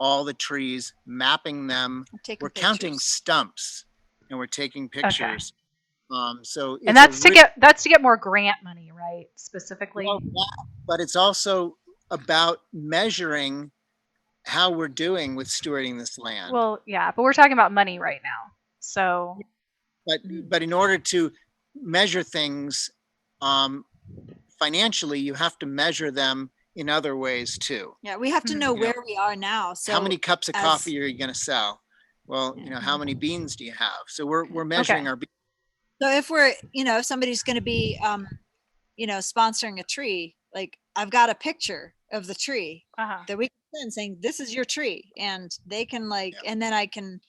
all the trees, mapping them. We're counting stumps and we're taking pictures. So and that's to get more grant money, right? Specifically. Well, but it's also about measuring how we're doing with stewarding this land. Well, yeah, but we're talking about money right now. So but in order to measure things financially, you have to measure them in other ways too. Yeah, we have to know where we are now. So how many cups of coffee are you going to sell? Well, how many beans do you have? So we're measuring our beans. So if we're, if somebody's going to be, sponsoring a tree, like I've got a picture of the tree that we can send saying, this is your tree. And they can and then I can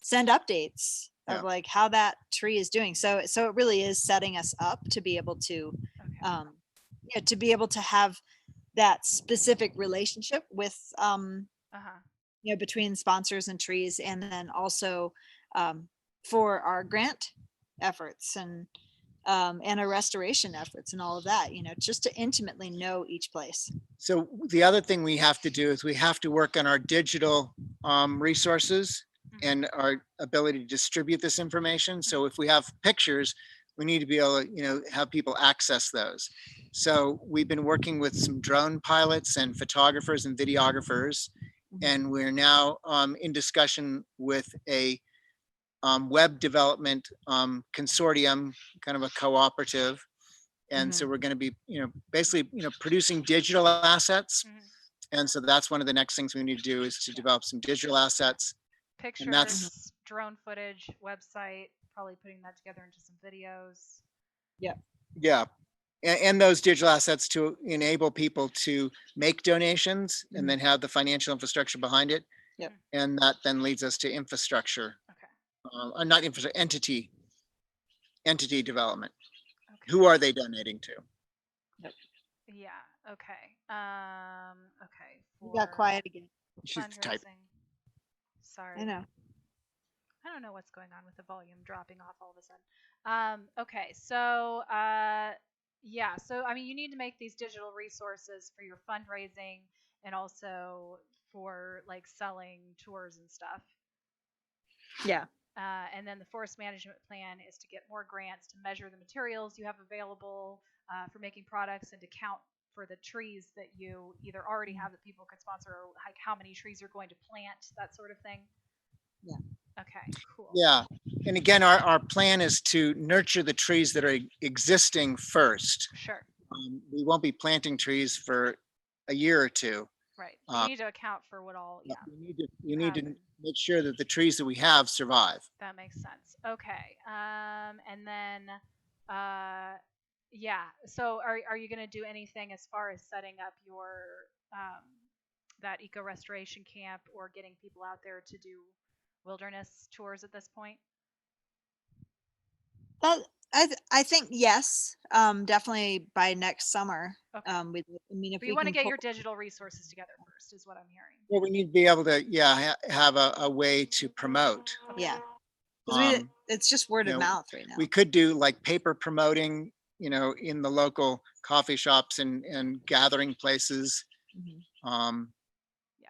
send updates of how that tree is doing. So it really is setting us up to be able to, to be able to have that specific relationship with, between sponsors and trees. And then also for our grant efforts and our restoration efforts and all of that, just to intimately know each place. So the other thing we have to do is we have to work on our digital resources and our ability to distribute this information. So if we have pictures, we need to be able to, have people access those. So we've been working with some drone pilots and photographers and videographers, and we're now in discussion with a web development consortium, kind of a cooperative. And so we're going to be, basically, producing digital assets. And so that's one of the next things we need to do is to develop some digital assets. Pictures, and that's drone footage, website, probably putting that together into some videos. Yeah. And those digital assets to enable people to make donations and then have the financial infrastructure behind it. And that then leads us to infrastructure. Not infrastructure, entity development. Who are they donating to? Yeah. Okay. Okay. You got quiet again. She's typing. Sorry. I know. I don't know what's going on with the volume dropping off all of a sudden. Okay. So Yeah. So, I mean, you need to make these digital resources for your fundraising and also for like selling tours and stuff. Yeah. And then the forest management plan is to get more grants to measure the materials you have available for making products and to count for the trees that you either already have that people could sponsor or like how many trees you're going to plant, that sort of thing. Yeah. Okay, cool. Yeah. And again, our plan is to nurture the trees that are existing first. Sure. We won't be planting trees for a year or two. Right. You need to account for what all, yeah. We need to make sure that the trees that we have survive. That makes sense. Okay. And then, yeah. So are you going to do anything as far as setting up your, that eco restoration camp or getting people out there to do wilderness tours at this point? That I think yes, definitely by next summer. Okay. I mean, if But you we want to can get pull, your digital resources together first, is what I'm hearing. Well, we need to be able to, have a way to promote. yeah, because Um, it's just word you of know, mouth right now. we could do like paper promoting, in the local coffee shops and gathering places. Mhm. Yeah.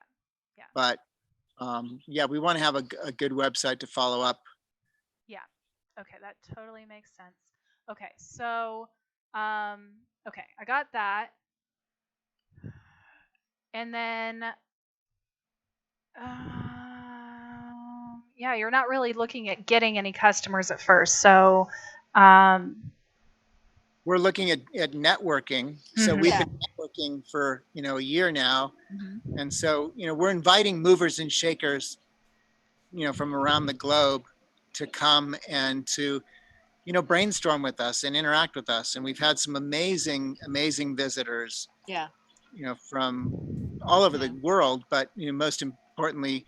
Yeah. But yeah, we want to have a good website to follow up. Yeah. Okay, that totally makes sense. Okay, so okay, I got that. And then yeah, you're not really looking at getting any customers at first. So We're looking at networking. So Mhm. we've Yeah. been networking for, a year now. Mhm. And so, we're inviting movers and shakers, from around the globe to come and to, brainstorm with us and interact with us. And we've had some amazing visitors, Yeah. from all over Yeah. the world, but, most importantly,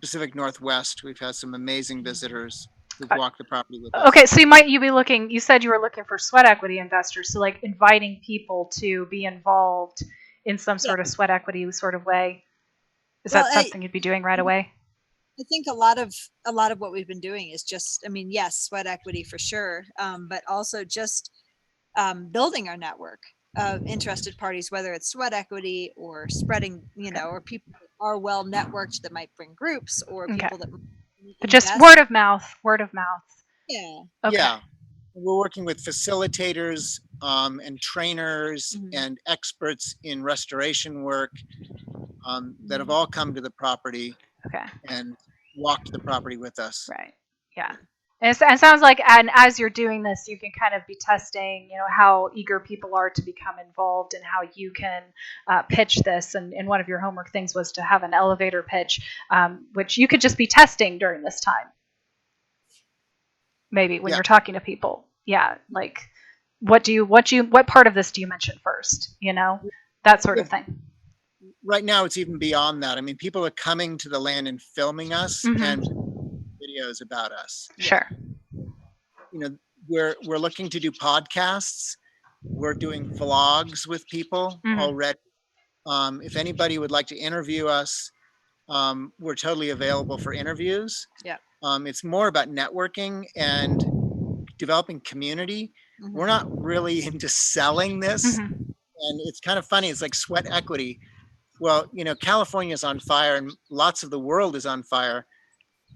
Pacific Northwest. We've had some amazing visitors who've walked the property with us. Okay, so you said you were looking for sweat equity investors, so like inviting people to be involved in some sort of sweat equity sort of way. Is Well, that something you'd be doing right away? I think a lot of what we've been doing is just, I mean, yes, sweat equity for sure, but also just building our network of interested parties, whether it's sweat equity or spreading, or people that are well networked that might bring groups or Okay. people that But just invest. word of mouth, word of mouth. Yeah. Okay. Yeah. We're working with facilitators and trainers Mhm. and experts in restoration work that have all come to the property Okay. and walked the property with us. Right. Yeah. And it sounds like, and as you're doing this, you can kind of be testing, how eager people are to become involved and how you can pitch this. And one of your homework things was to have an elevator pitch, which you could just be testing during this time. Maybe when you're talking to people. Yeah. Like, what part of this do you mention first? That sort of thing. Right now, it's even beyond that. I mean, people are coming to the land and filming us and videos about us. Sure. We're looking to do podcasts. We're doing vlogs with people already. If anybody would like to interview us, we're totally available for interviews. Yeah. It's more about networking and developing community. Mhm. We're not really into selling this. And it's kind of funny. It's like sweat equity. Well, California is on fire and lots of the world is on fire.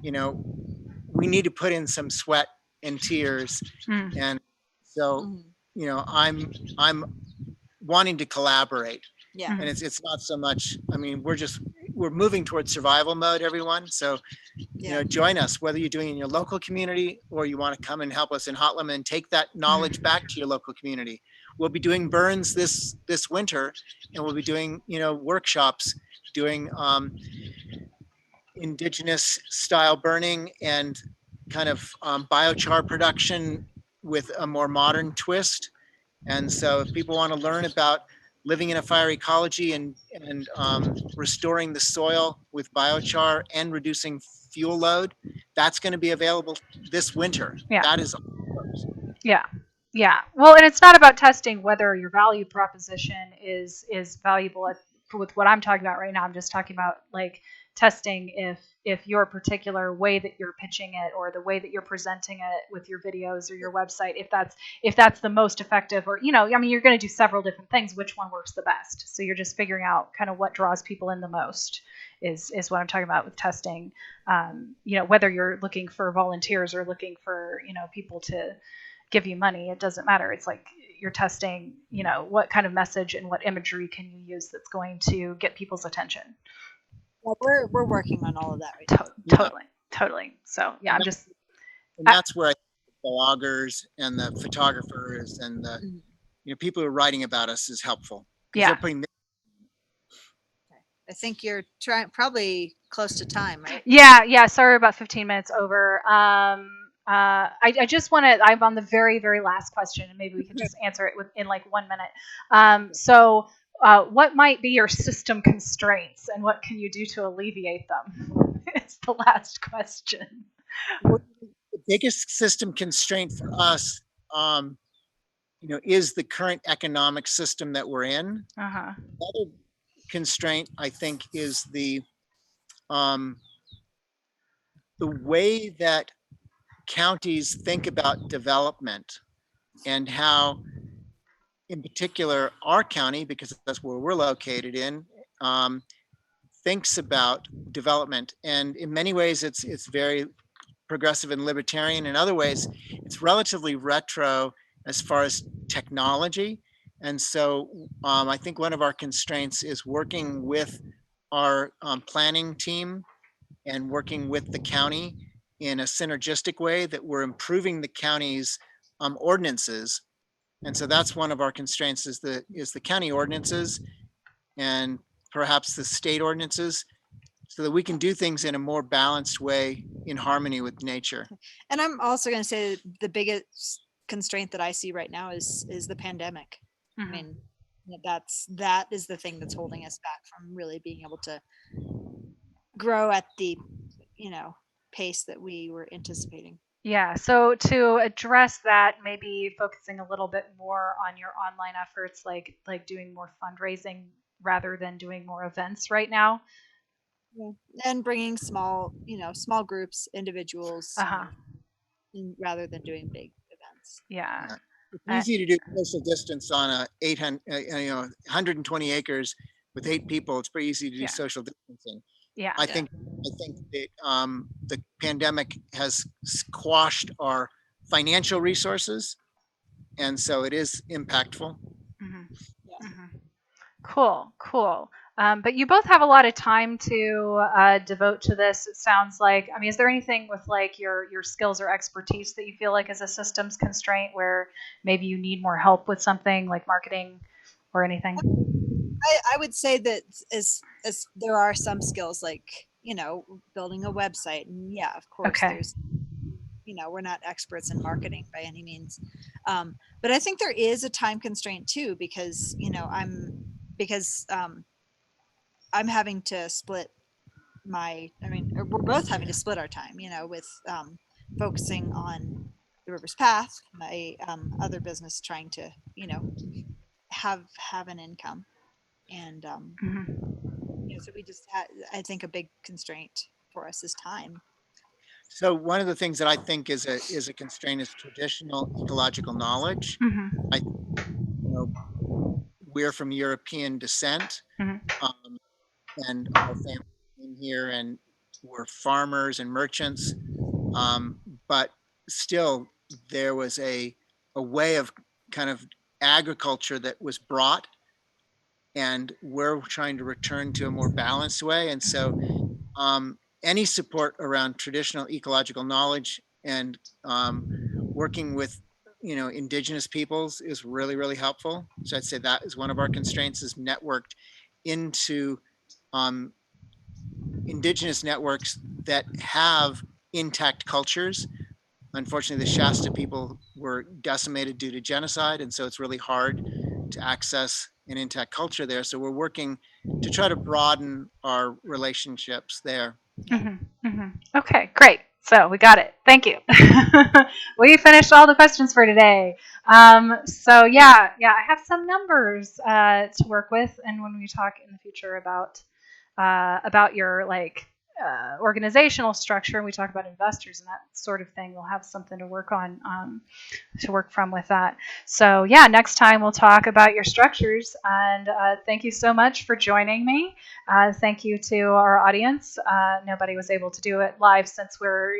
We need to put in some sweat and tears. And so, I'm wanting to collaborate. Yeah. And it's not so much, I mean, we're moving towards survival mode, everyone. So, join us, whether you're doing it in your local community or you want to come and help us in Hotlum and take that knowledge back to your local community. We'll be doing burns this winter, and we'll be doing, workshops doing indigenous style burning and kind of biochar production with a more modern twist. And so if people want to learn about living in a fire ecology and restoring the soil with biochar and reducing fuel load, that's going to be available this winter. Yeah. That is. Yeah. Yeah. Well, and it's not about testing whether your value proposition is valuable with what I'm talking about right now. I'm just talking about like testing if your particular way that you're pitching it or the way that you're presenting it with your videos or your website, if that's the most effective, or, I mean, you're going to do several different things, which one works the best. So you're just figuring out kind of what draws people in the most is what I'm talking about with testing. Whether you're looking for volunteers or looking for, people to give you money, it doesn't matter. It's like you're testing, what kind of message and what imagery can you use that's going to get people's attention. Well, we're working on all of that right now. Totally. So yeah, and that's where I think the bloggers and the photographers and the people who are writing about us is helpful. Yeah. They're putting I think you're probably close to time, right? Yeah. Sorry, about 15 minutes over. I just want to. I'm on the very, very last question, and maybe we can just answer it in like 1 minute. So, what might be your system constraints, and what can you do to alleviate them? It's the last question. the biggest system constraint for us, is the current economic system that we're in. Uh-huh. The other constraint, I think, is the way that counties think about development, and how, in particular, our county, because that's where we're located in, thinks about development. And in many ways, it's very progressive and libertarian. In other ways, it's relatively retro as far as technology. And so I think one of our constraints is working with our planning team and working with the county in a synergistic way, that we're improving the county's ordinances. And so that's one of our constraints, is the county ordinances and perhaps the state ordinances, so that we can do things in a more balanced way in harmony with nature. And I'm also going to say the biggest constraint that I see right now is the pandemic. Mm-hmm. I mean, that is the thing that's holding us back from really being able to grow at the pace that we were anticipating. Yeah, so to address that, maybe focusing a little bit more on your online efforts, like doing more fundraising rather than doing more events right now. Yeah. And bringing small groups, individuals, rather than doing big events. Yeah. It's easy to do social distance on a 120 acres with 8 people. It's pretty easy to do social distancing. Yeah. I think that the pandemic has squashed our financial resources, and so it is impactful. Mm-hmm. Yeah. Mm-hmm. Cool. But you both have a lot of time to devote to this, it sounds like. I mean, is there anything with like your skills or expertise that you feel like is a systems constraint, where maybe you need more help with something like marketing or anything? I would say that as there are some skills like, building a website, and yeah, of course, there's, we're not experts in marketing by any means. But I think there is a time constraint too, because, I'm having to split we're both having to split our time, with focusing on the River's Path, my other business, trying to, have an income. And so we just had, I think, a big constraint for us is time. So one of the things that I think is a constraint is traditional ecological knowledge. Mm-hmm. We're from European descent, Mm-hmm. and our family came here, and we're farmers and merchants, but still there was a way of kind of agriculture that was brought, and we're trying to return to a more balanced way. And so any support around traditional ecological knowledge and working with indigenous peoples is really, really helpful. So I'd say that is one of our constraints, is networked into indigenous networks that have intact cultures. Unfortunately, the Shasta people were decimated due to genocide, and so it's really hard to access an intact culture there. So we're working to try to broaden our relationships there. Mm-hmm. Mm-hmm. Okay, great. So we got it. Thank you. We finished all the questions for today. So yeah, I have some numbers to work with, and when we talk in the future about your organizational structure, and we talk about investors and that sort of thing, we'll have something to work on, to work from with that. So yeah, next time we'll talk about your structures. And thank you so much for joining me. Thank you to our audience. Nobody was able to do it live since we're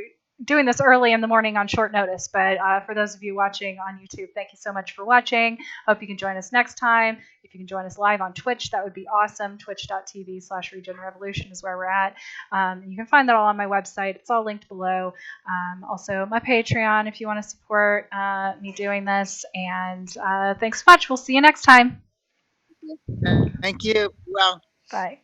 doing this early in the morning on short notice, but for those of you watching on YouTube, thank you so much for watching. Hope you can join us next time. If you can join us live on Twitch, that would be awesome. Twitch.tv/Regenerative is where we're at. You can find that all on my website. It's all linked below. Also, my Patreon if you want to support me doing this. And thanks so much. We'll see you next time. Thank you. Well. Bye.